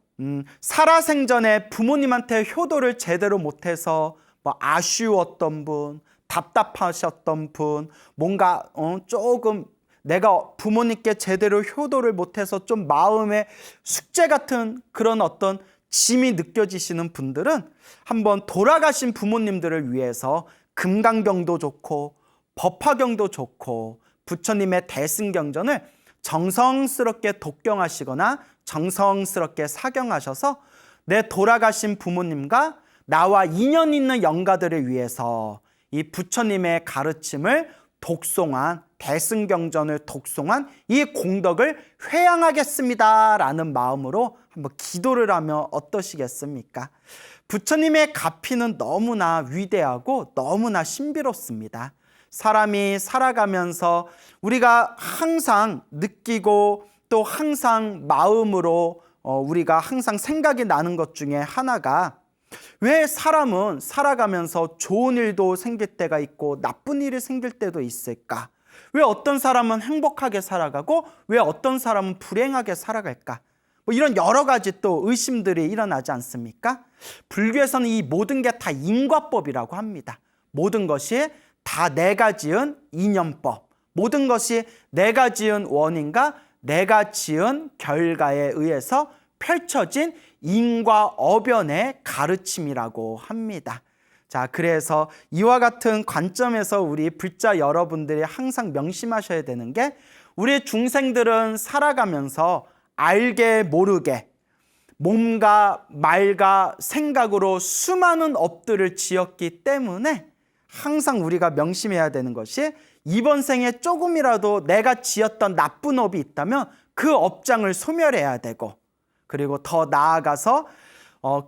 살아생전에 부모님한테 효도를 제대로 못해서 아쉬웠던 분, 답답하셨던 분, 뭔가 조금 내가 부모님께 제대로 효도를 못해서 좀 마음에 숙제 같은 그런 어떤 짐이 느껴지시는 분들은 한번 돌아가신 부모님들을 위해서 금강경도 좋고 법화경도 좋고 부처님의 대승경전을 정성스럽게 독경하시거나 정성스럽게 사경하셔서 내 돌아가신 부모님과 나와 인연 있는 영가들을 위해서 이 부처님의 가르침을 독송한 대승경전을 독송한 이 공덕을 회양하겠습니다 라는 마음으로 한번 기도를 하면 어떠시겠습니까? 부처님의 가피는 너무나 위대하고 너무나 신비롭습니다. 사람이 살아가면서 우리가 항상 느끼고 또 항상 마음으로 우리가 항상 생각이 나는 것 중에 하나가 왜 사람은 살아가면서 좋은 일도 생길 때가 있고 나쁜 일이 생길 때도 있을까? 왜 어떤 사람은 행복하게 살아가고 왜 어떤 사람은 불행하게 살아갈까? 이런 여러 가지 또 의심들이 일어나지 않습니까? 불교에서는 이 모든 게 다 인과법이라고 합니다. 모든 것이 다 내가 지은 인연법, 모든 것이 내가 지은 원인과 내가 지은 결과에 의해서 펼쳐진 인과어변의 가르침이라고 합니다. 자, 그래서 이와 같은 관점에서 우리 불자 여러분들이 항상 명심하셔야 되는 게 우리 중생들은 살아가면서 알게 모르게 몸과 말과 생각으로 수많은 업들을 지었기 때문에 항상 우리가 명심해야 되는 것이 이번 생에 조금이라도 내가 지었던 나쁜 업이 있다면 그 업장을 소멸해야 되고 그리고 더 나아가서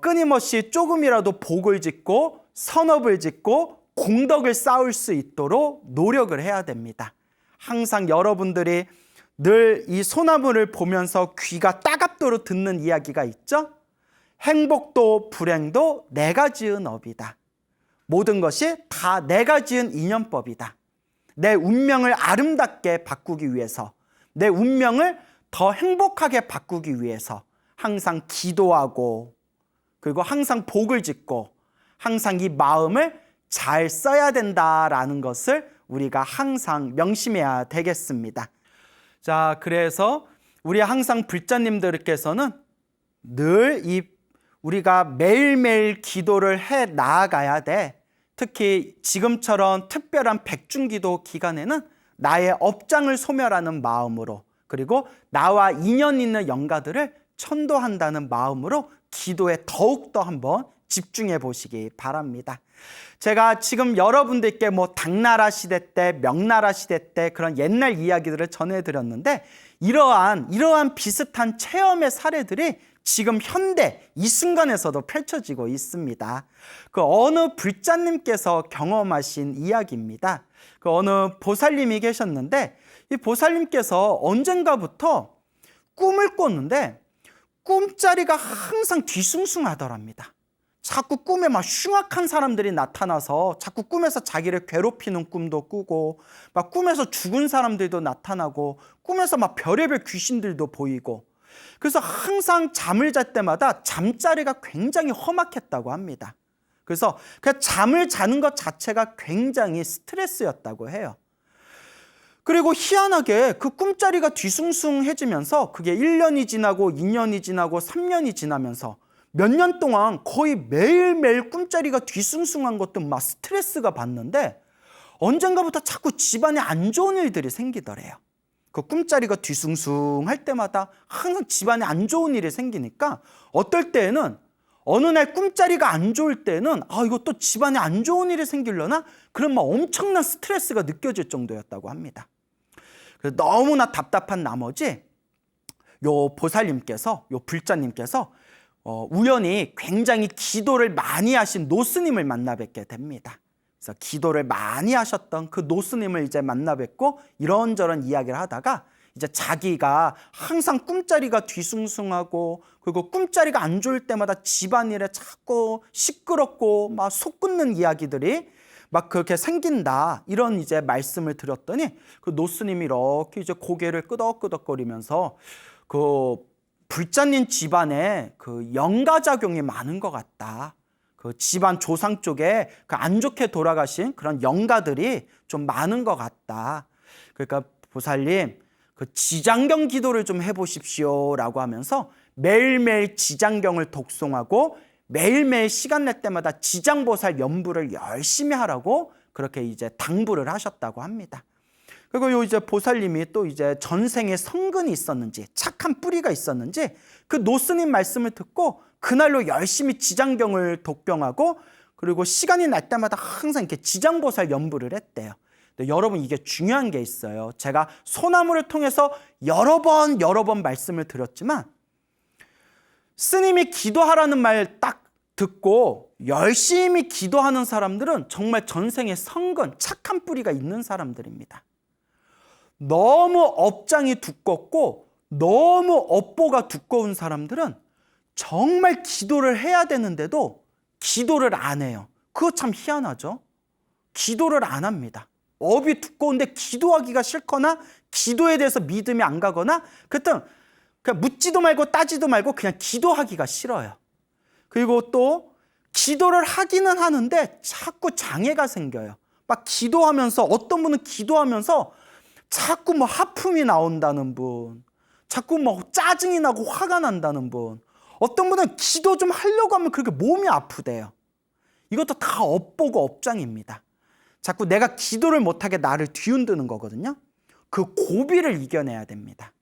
끊임없이 조금이라도 복을 짓고 선업을 짓고 공덕을 쌓을 수 있도록 노력을 해야 됩니다. 항상 여러분들이 늘 이 소나무를 보면서 귀가 따갑도록 듣는 이야기가 있죠? 행복도 불행도 내가 지은 업이다. 모든 것이 다 내가 지은 인연법이다. 내 운명을 아름답게 바꾸기 위해서, 내 운명을 더 행복하게 바꾸기 위해서 항상 기도하고 그리고 항상 복을 짓고 항상 이 마음을 잘 써야 된다라는 것을 우리가 항상 명심해야 되겠습니다. 자, 그래서 우리 항상 불자님들께서는 늘 우리가 매일매일 기도를 해 나아가야 돼. 특히 지금처럼 특별한 백중기도 기간에는 나의 업장을 소멸하는 마음으로, 그리고 나와 인연 있는 영가들을 천도한다는 마음으로 기도에 더욱더 한번 집중해 보시기 바랍니다. 제가 지금 여러분들께 당나라 시대 때, 명나라 시대 때 그런 옛날 이야기들을 전해드렸는데, 이러한 비슷한 체험의 사례들이 지금 현대 이 순간에서도 펼쳐지고 있습니다. 그 어느 불자님께서 경험하신 이야기입니다. 그 어느 보살님이 계셨는데, 이 보살님께서 언젠가부터 꿈을 꿨는데 꿈자리가 항상 뒤숭숭하더랍니다. 자꾸 꿈에 막 흉악한 사람들이 나타나서 자꾸 꿈에서 자기를 괴롭히는 꿈도 꾸고, 막 꿈에서 죽은 사람들도 나타나고, 꿈에서 막 별의별 귀신들도 보이고, 그래서 항상 잠을 잘 때마다 잠자리가 굉장히 험악했다고 합니다. 그래서 그 잠을 자는 것 자체가 굉장히 스트레스였다고 해요. 그리고 희한하게 그 꿈자리가 뒤숭숭해지면서 그게 1년이 지나고 2년이 지나고 3년이 지나면서 몇 년 동안 거의 매일매일 꿈자리가 뒤숭숭한 것도 막 스트레스가 받는데, 언젠가부터 자꾸 집안에 안 좋은 일들이 생기더래요. 그 꿈자리가 뒤숭숭할 때마다 항상 집안에 안 좋은 일이 생기니까, 어떨 때에는 어느 날 꿈자리가 안 좋을 때는 이거 또 집안에 안 좋은 일이 생기려나? 그런 막 엄청난 스트레스가 느껴질 정도였다고 합니다. 그래서 너무나 답답한 나머지 요 보살님께서, 요 불자님께서 우연히 굉장히 기도를 많이 하신 노스님을 만나 뵙게 됩니다. 그래서 기도를 많이 하셨던 그 노스님을 이제 만나 뵙고 이런저런 이야기를 하다가, 이제 자기가 항상 꿈자리가 뒤숭숭하고, 그리고 꿈자리가 안 좋을 때마다 집안일에 자꾸 시끄럽고 막 속 끓는 이야기들이 막 그렇게 생긴다, 이런 이제 말씀을 드렸더니, 그 노스님이 이렇게 이제 고개를 끄덕끄덕거리면서 그 불자님 집안에 그 영가작용이 많은 것 같다. 그 집안 조상 쪽에 그 안 좋게 돌아가신 그런 영가들이 좀 많은 것 같다. 그러니까 보살님, 그 지장경 기도를 좀 해보십시오 라고 하면서 매일매일 지장경을 독송하고 매일매일 시간 낼 때마다 지장보살 연부를 열심히 하라고 그렇게 이제 당부를 하셨다고 합니다. 그리고 요 이제 보살님이 또 이제 전생에 성근이 있었는지, 착한 뿌리가 있었는지, 그 노스님 말씀을 듣고 그날로 열심히 지장경을 독경하고, 그리고 시간이 날 때마다 항상 이렇게 지장보살 연부를 했대요. 근데 여러분, 이게 중요한 게 있어요. 제가 소나무를 통해서 여러 번 말씀을 드렸지만, 스님이 기도하라는 말 딱 듣고 열심히 기도하는 사람들은 정말 전생에 성근, 착한 뿌리가 있는 사람들입니다. 너무 업장이 두껍고 너무 업보가 두꺼운 사람들은 정말 기도를 해야 되는데도 기도를 안 해요. 그거 참 희한하죠? 기도를 안 합니다. 업이 두꺼운데 기도하기가 싫거나 기도에 대해서 믿음이 안 가거나, 그땐 그냥 묻지도 말고 따지도 말고 그냥 기도하기가 싫어요. 그리고 또 기도를 하기는 하는데 자꾸 장애가 생겨요. 막 기도하면서, 어떤 분은 기도하면서 자꾸 뭐 하품이 나온다는 분, 자꾸 뭐 짜증이 나고 화가 난다는 분, 어떤 분은 기도 좀 하려고 하면 그렇게 몸이 아프대요. 이것도 다 업보고 업장입니다. 자꾸 내가 기도를 못하게 나를 뒤흔드는 거거든요. 그 고비를 이겨내야 됩니다.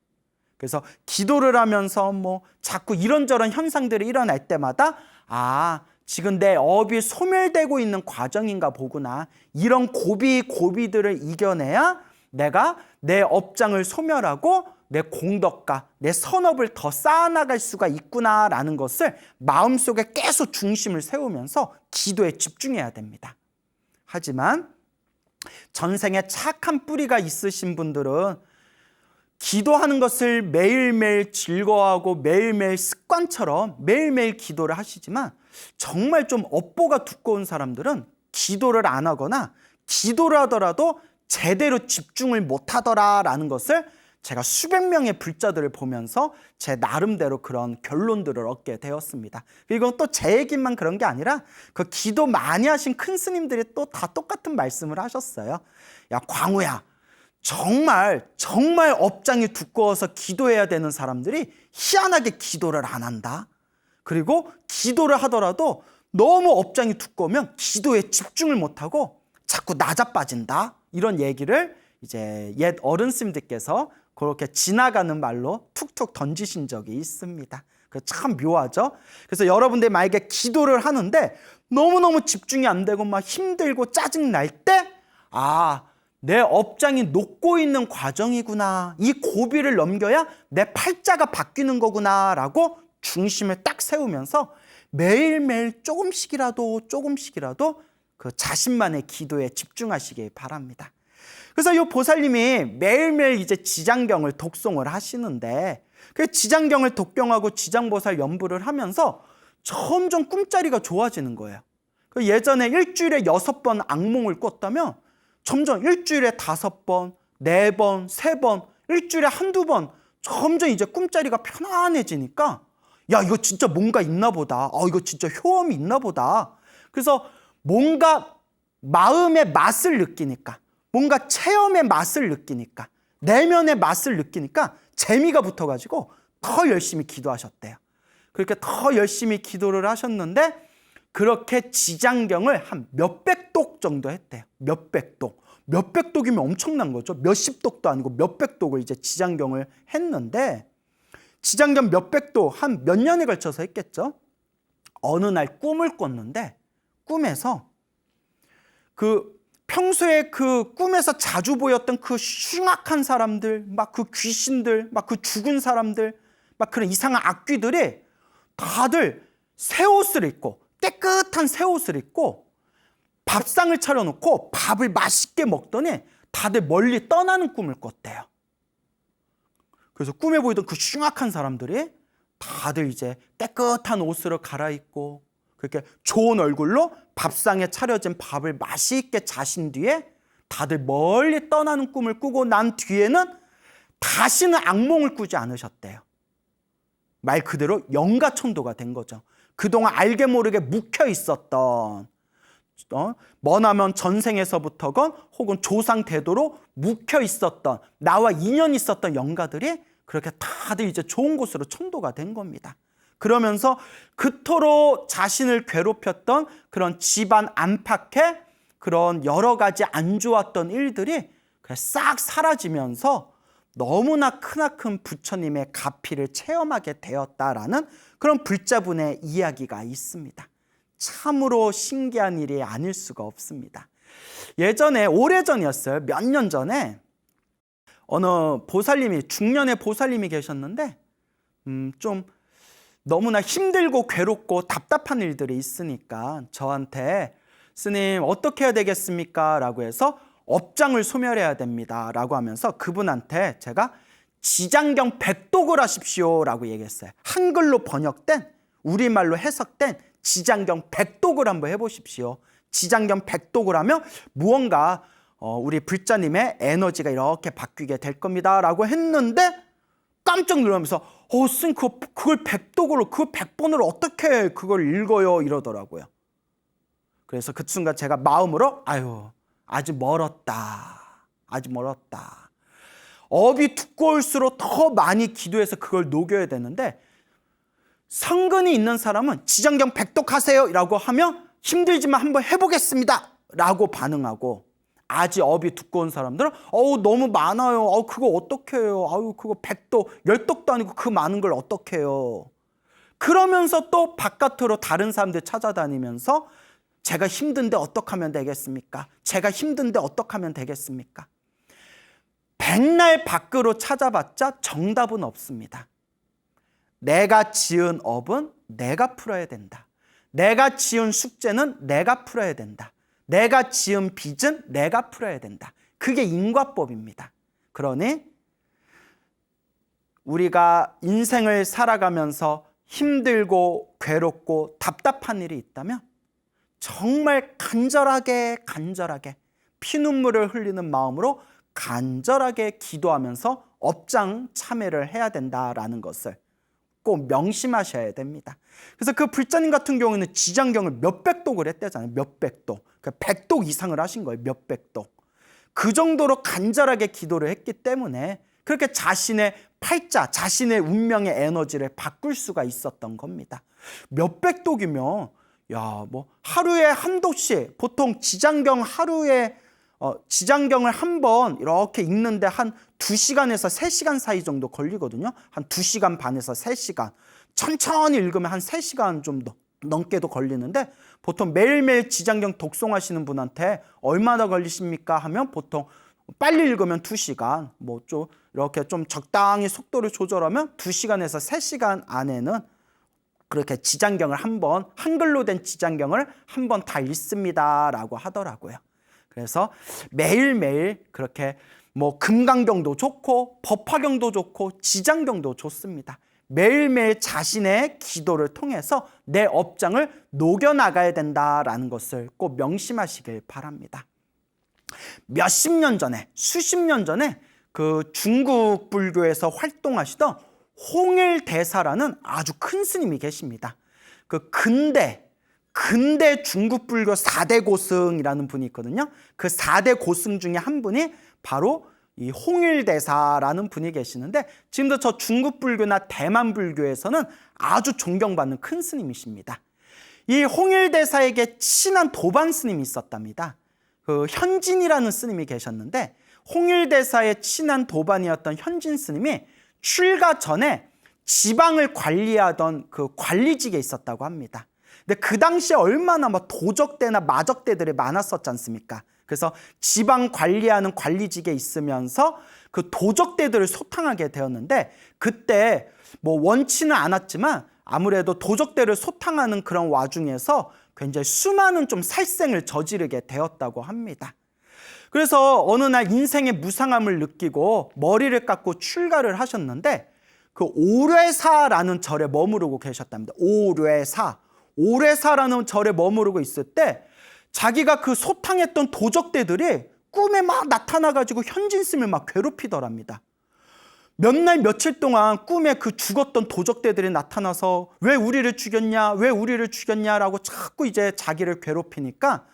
그래서 기도를 하면서 뭐 자꾸 이런저런 현상들이 일어날 때마다, 지금 내 업이 소멸되고 있는 과정인가 보구나. 이런 고비들을 이겨내야 내가 내 업장을 소멸하고 내 공덕과 내 선업을 더 쌓아나갈 수가 있구나라는 것을 마음속에 계속 중심을 세우면서 기도에 집중해야 됩니다. 하지만 전생에 착한 뿌리가 있으신 분들은 기도하는 것을 매일매일 즐거워하고 매일매일 습관처럼 매일매일 기도를 하시지만, 정말 좀 업보가 두꺼운 사람들은 기도를 안 하거나 기도를 하더라도 제대로 집중을 못 하더라라는 것을 제가 수백 명의 불자들을 보면서 제 나름대로 그런 결론들을 얻게 되었습니다. 이건 또 제 얘기만 그런 게 아니라 그 기도 많이 하신 큰 스님들이 또 다 똑같은 말씀을 하셨어요. 야, 광우야, 정말 업장이 두꺼워서 기도해야 되는 사람들이 희한하게 기도를 안 한다. 그리고 기도를 하더라도 너무 업장이 두꺼우면 기도에 집중을 못하고 자꾸 낮아빠진다. 이런 얘기를 이제 옛 어른 스님들께서 그렇게 지나가는 말로 툭툭 던지신 적이 있습니다. 참 묘하죠. 그래서 여러분들이 만약에 기도를 하는데 너무너무 집중이 안 되고 막 힘들고 짜증 날 때, 내 업장이 녹고 있는 과정이구나, 이 고비를 넘겨야 내 팔자가 바뀌는 거구나 라고 중심을 딱 세우면서 매일매일 조금씩이라도 그 자신만의 기도에 집중하시기 바랍니다. 그래서 이 보살님이 매일매일 이제 지장경을 독송을 하시는데, 그 지장경을 독경하고 지장보살 연부를 하면서 점점 꿈자리가 좋아지는 거예요. 예전에 일주일에 6번 악몽을 꿨다면 점점 일주일에 5번, 4번, 3번, 일주일에 한두 번 점점 이제 꿈자리가 편안해지니까, 야, 이거 진짜 뭔가 있나 보다. 이거 진짜 효험이 있나 보다. 그래서 뭔가 마음의 맛을 느끼니까, 뭔가 체험의 맛을 느끼니까, 내면의 맛을 느끼니까 재미가 붙어가지고 더 열심히 기도하셨대요. 그렇게 더 열심히 기도를 하셨는데, 그렇게 지장경을 한 몇백 독 정도 했대요. 몇백 독. 몇백 독이면 엄청난 거죠. 몇십 독도 아니고 몇백 독을 이제 지장경을 했는데, 지장경 몇백 독 한 몇 년에 걸쳐서 했겠죠. 어느 날 꿈을 꿨는데, 꿈에서 평소에 그 꿈에서 자주 보였던 그 흉악한 사람들, 막 그 귀신들, 막 그 죽은 사람들, 막 그런 이상한 악귀들이 다들 새 옷을 입고, 깨끗한 새 옷을 입고 밥상을 차려놓고 밥을 맛있게 먹더니 다들 멀리 떠나는 꿈을 꿨대요. 그래서 꿈에 보이던 그 흉악한 사람들이 다들 이제 깨끗한 옷으로 갈아입고 그렇게 좋은 얼굴로 밥상에 차려진 밥을 맛있게 자신 뒤에 다들 멀리 떠나는 꿈을 꾸고 난 뒤에는 다시는 악몽을 꾸지 않으셨대요. 말 그대로 영가천도가 된 거죠. 그동안 알게 모르게 묵혀 있었던, 머나먼 전생에서부터건 혹은 조상 대도로 묵혀 있었던, 나와 인연이 있었던 영가들이 그렇게 다들 이제 좋은 곳으로 천도가 된 겁니다. 그러면서 그토록 자신을 괴롭혔던 그런 집안 안팎의 그런 여러 가지 안 좋았던 일들이 싹 사라지면서 너무나 크나큰 부처님의 가피를 체험하게 되었다라는 그런 불자분의 이야기가 있습니다. 참으로 신기한 일이 아닐 수가 없습니다. 예전에, 오래전이었어요. 몇 년 전에 어느 보살님이, 중년의 보살님이 계셨는데 좀 너무나 힘들고 괴롭고 답답한 일들이 있으니까 저한테 스님 어떻게 해야 되겠습니까? 라고 해서 업장을 소멸해야 됩니다 라고 하면서 그분한테 제가 지장경 100독을 하십시오 라고 얘기했어요. 한글로 번역된, 우리말로 해석된 지장경 100독을 한번 해보십시오. 지장경 100독을 하면 무언가 우리 불자님의 에너지가 이렇게 바뀌게 될 겁니다 라고 했는데, 깜짝 놀라면서 스님 그걸 100독으로, 그걸 100번으로 어떻게 그걸 읽어요? 이러더라고요. 그래서 그 순간 제가 마음으로 아직 멀었다. 업이 두꺼울수록 더 많이 기도해서 그걸 녹여야 되는데, 성근이 있는 사람은 지장경 100독 하세요 라고 하면 힘들지만 한번 해보겠습니다 라고 반응하고, 아직 업이 두꺼운 사람들은 너무 많아요. 그거 어떻게 해요? 그거 100독, 10독도 아니고 그 많은 걸 어떻게 해요? 그러면서 또 바깥으로 다른 사람들 찾아다니면서 제가 힘든데 어떻게 하면 되겠습니까? 제가 힘든데 어떻게 하면 되겠습니까? 백날 밖으로 찾아봤자 정답은 없습니다. 내가 지은 업은 내가 풀어야 된다. 내가 지은 숙제는 내가 풀어야 된다. 내가 지은 빚은 내가 풀어야 된다. 그게 인과법입니다. 그러니 우리가 인생을 살아가면서 힘들고 괴롭고 답답한 일이 있다면 정말 간절하게 피눈물을 흘리는 마음으로 간절하게 기도하면서 업장 참여를 해야 된다라는 것을 꼭 명심하셔야 됩니다. 그래서 그 불자님 같은 경우는 지장경을 몇백 독을 했대잖아요. 몇백 독. 그러니까 100독 이상을 하신 거예요. 몇백 독. 그 정도로 간절하게 기도를 했기 때문에 그렇게 자신의 팔자, 자신의 운명의 에너지를 바꿀 수가 있었던 겁니다. 몇백 독이면 하루에 한 독씩, 보통 지장경 하루에 지장경을 한 번 이렇게 읽는데 한 2시간에서 3시간 사이 정도 걸리거든요. 한 2시간 반에서 3시간. 천천히 읽으면 한 3시간 좀 넘게도 걸리는데, 보통 매일매일 지장경 독송하시는 분한테 얼마나 걸리십니까 하면 보통 빨리 읽으면 2시간, 이렇게 좀 적당히 속도를 조절하면 2시간에서 3시간 안에는 그렇게 지장경을 한글로 된 지장경을 한 번 다 읽습니다라고 하더라고요. 그래서 매일매일 그렇게 금강경도 좋고 법화경도 좋고 지장경도 좋습니다. 매일매일 자신의 기도를 통해서 내 업장을 녹여나가야 된다라는 것을 꼭 명심하시길 바랍니다. 몇십 년 전에, 수십 년 전에 그 중국 불교에서 활동하시던 홍일대사라는 아주 큰 스님이 계십니다. 그 근대 중국 불교 4대 고승이라는 분이 있거든요. 그 4대 고승 중에 한 분이 바로 이 홍일대사라는 분이 계시는데, 지금도 저 중국 불교나 대만 불교에서는 아주 존경받는 큰 스님이십니다. 이 홍일대사에게 친한 도반 스님이 있었답니다. 그 현진이라는 스님이 계셨는데, 홍일대사의 친한 도반이었던 현진 스님이 출가 전에 지방을 관리하던 그 관리직에 있었다고 합니다. 근데 그 당시에 얼마나 도적대나 마적대들이 많았었지 않습니까? 그래서 지방 관리하는 관리직에 있으면서 그 도적대들을 소탕하게 되었는데, 그때 원치는 않았지만 아무래도 도적대를 소탕하는 그런 와중에서 굉장히 수많은 좀 살생을 저지르게 되었다고 합니다. 그래서 어느 날 인생의 무상함을 느끼고 머리를 깎고 출가를 하셨는데, 그 오뢰사라는 절에 머무르고 계셨답니다. 오뢰사라는 절에 머무르고 있을 때 자기가 그 소탕했던 도적대들이 꿈에 막 나타나가지고 현진 스님을 막 괴롭히더랍니다. 몇 날 며칠 동안 꿈에 그 죽었던 도적대들이 나타나서 왜 우리를 죽였냐라고 자꾸 이제 자기를 괴롭히니까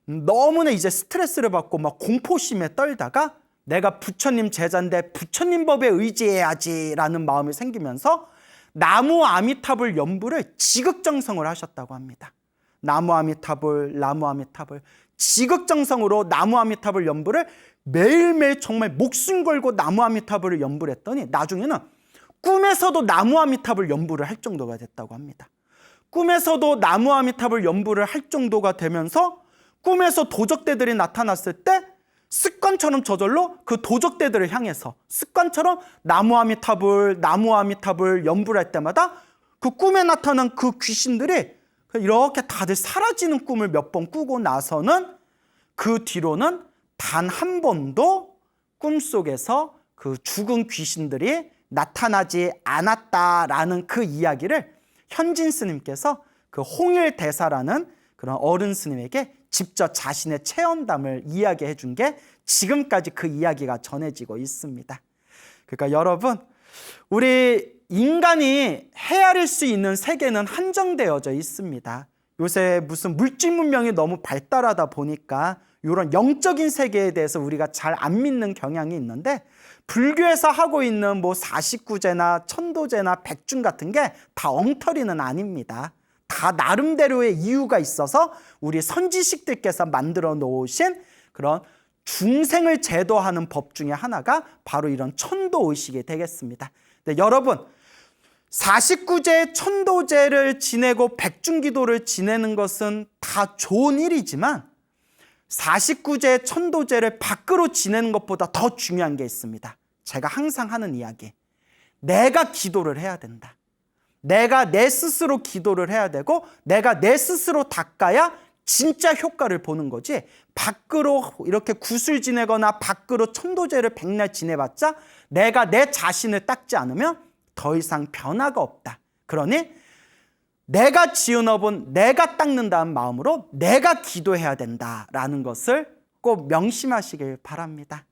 너무나 이제 스트레스를 받고 막 공포심에 떨다가 내가 부처님 제자인데 부처님 법에 의지해야지라는 마음이 생기면서 나무 아미타불 연부를 지극정성을 하셨다고 합니다. 나무 아미타불 지극정성으로 나무 아미타불 연부를 매일매일 정말 목숨 걸고 나무 아미타불을 연부를 했더니 나중에는 꿈에서도 나무 아미타불 연부를 할 정도가 됐다고 합니다. 꿈에서도 나무 아미타불 연부를 할 정도가 되면서 꿈에서 도적대들이 나타났을 때 습관처럼 저절로 그 도적대들을 향해서 습관처럼 나무 아미타불 연부를 할 때마다 그 꿈에 나타난 그 귀신들이 이렇게 다들 사라지는 꿈을 몇 번 꾸고 나서는 그 뒤로는 단 한 번도 꿈속에서 그 죽은 귀신들이 나타나지 않았다라는 그 이야기를 현진 스님께서 그 홍일대사라는 그런 어른 스님에게 직접 자신의 체험담을 이야기해 준 게 지금까지 그 이야기가 전해지고 있습니다. 그러니까 여러분, 우리 인간이 헤아릴 수 있는 세계는 한정되어져 있습니다. 요새 무슨 물질 문명이 너무 발달하다 보니까 이런 영적인 세계에 대해서 우리가 잘 안 믿는 경향이 있는데, 불교에서 하고 있는 49제나 천도제나 백중 같은 게 다 엉터리는 아닙니다. 다 나름대로의 이유가 있어서 우리 선지식들께서 만들어 놓으신 그런 중생을 제도하는 법 중에 하나가 바로 이런 천도의식이 되겠습니다. 네, 여러분, 49제 천도제를 지내고 백중기도를 지내는 것은 다 좋은 일이지만 49제 천도제를 밖으로 지내는 것보다 더 중요한 게 있습니다. 제가 항상 하는 이야기, 내가 기도를 해야 된다. 내가 내 스스로 기도를 해야 되고 내가 내 스스로 닦아야 진짜 효과를 보는 거지, 밖으로 이렇게 구슬 지내거나 밖으로 천도제를 백날 지내봤자 내가 내 자신을 닦지 않으면 더 이상 변화가 없다. 그러니 내가 지은 업은 내가 닦는다는 마음으로 내가 기도해야 된다라는 것을 꼭 명심하시길 바랍니다.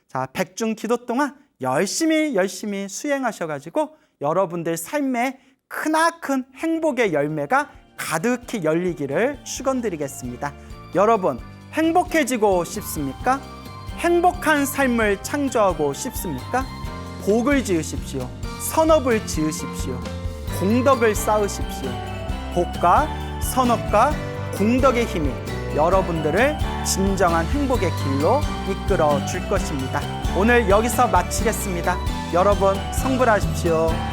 자, 백중 기도 동안 열심히 수행하셔가지고 여러분들 삶에 크나큰 행복의 열매가 가득히 열리기를 축원드리겠습니다. 여러분, 행복해지고 싶습니까? 행복한 삶을 창조하고 싶습니까? 복을 지으십시오. 선업을 지으십시오. 공덕을 쌓으십시오. 복과 선업과 공덕의 힘이 여러분들을 진정한 행복의 길로 이끌어 줄 것입니다. 오늘 여기서 마치겠습니다. 여러분 성불하십시오.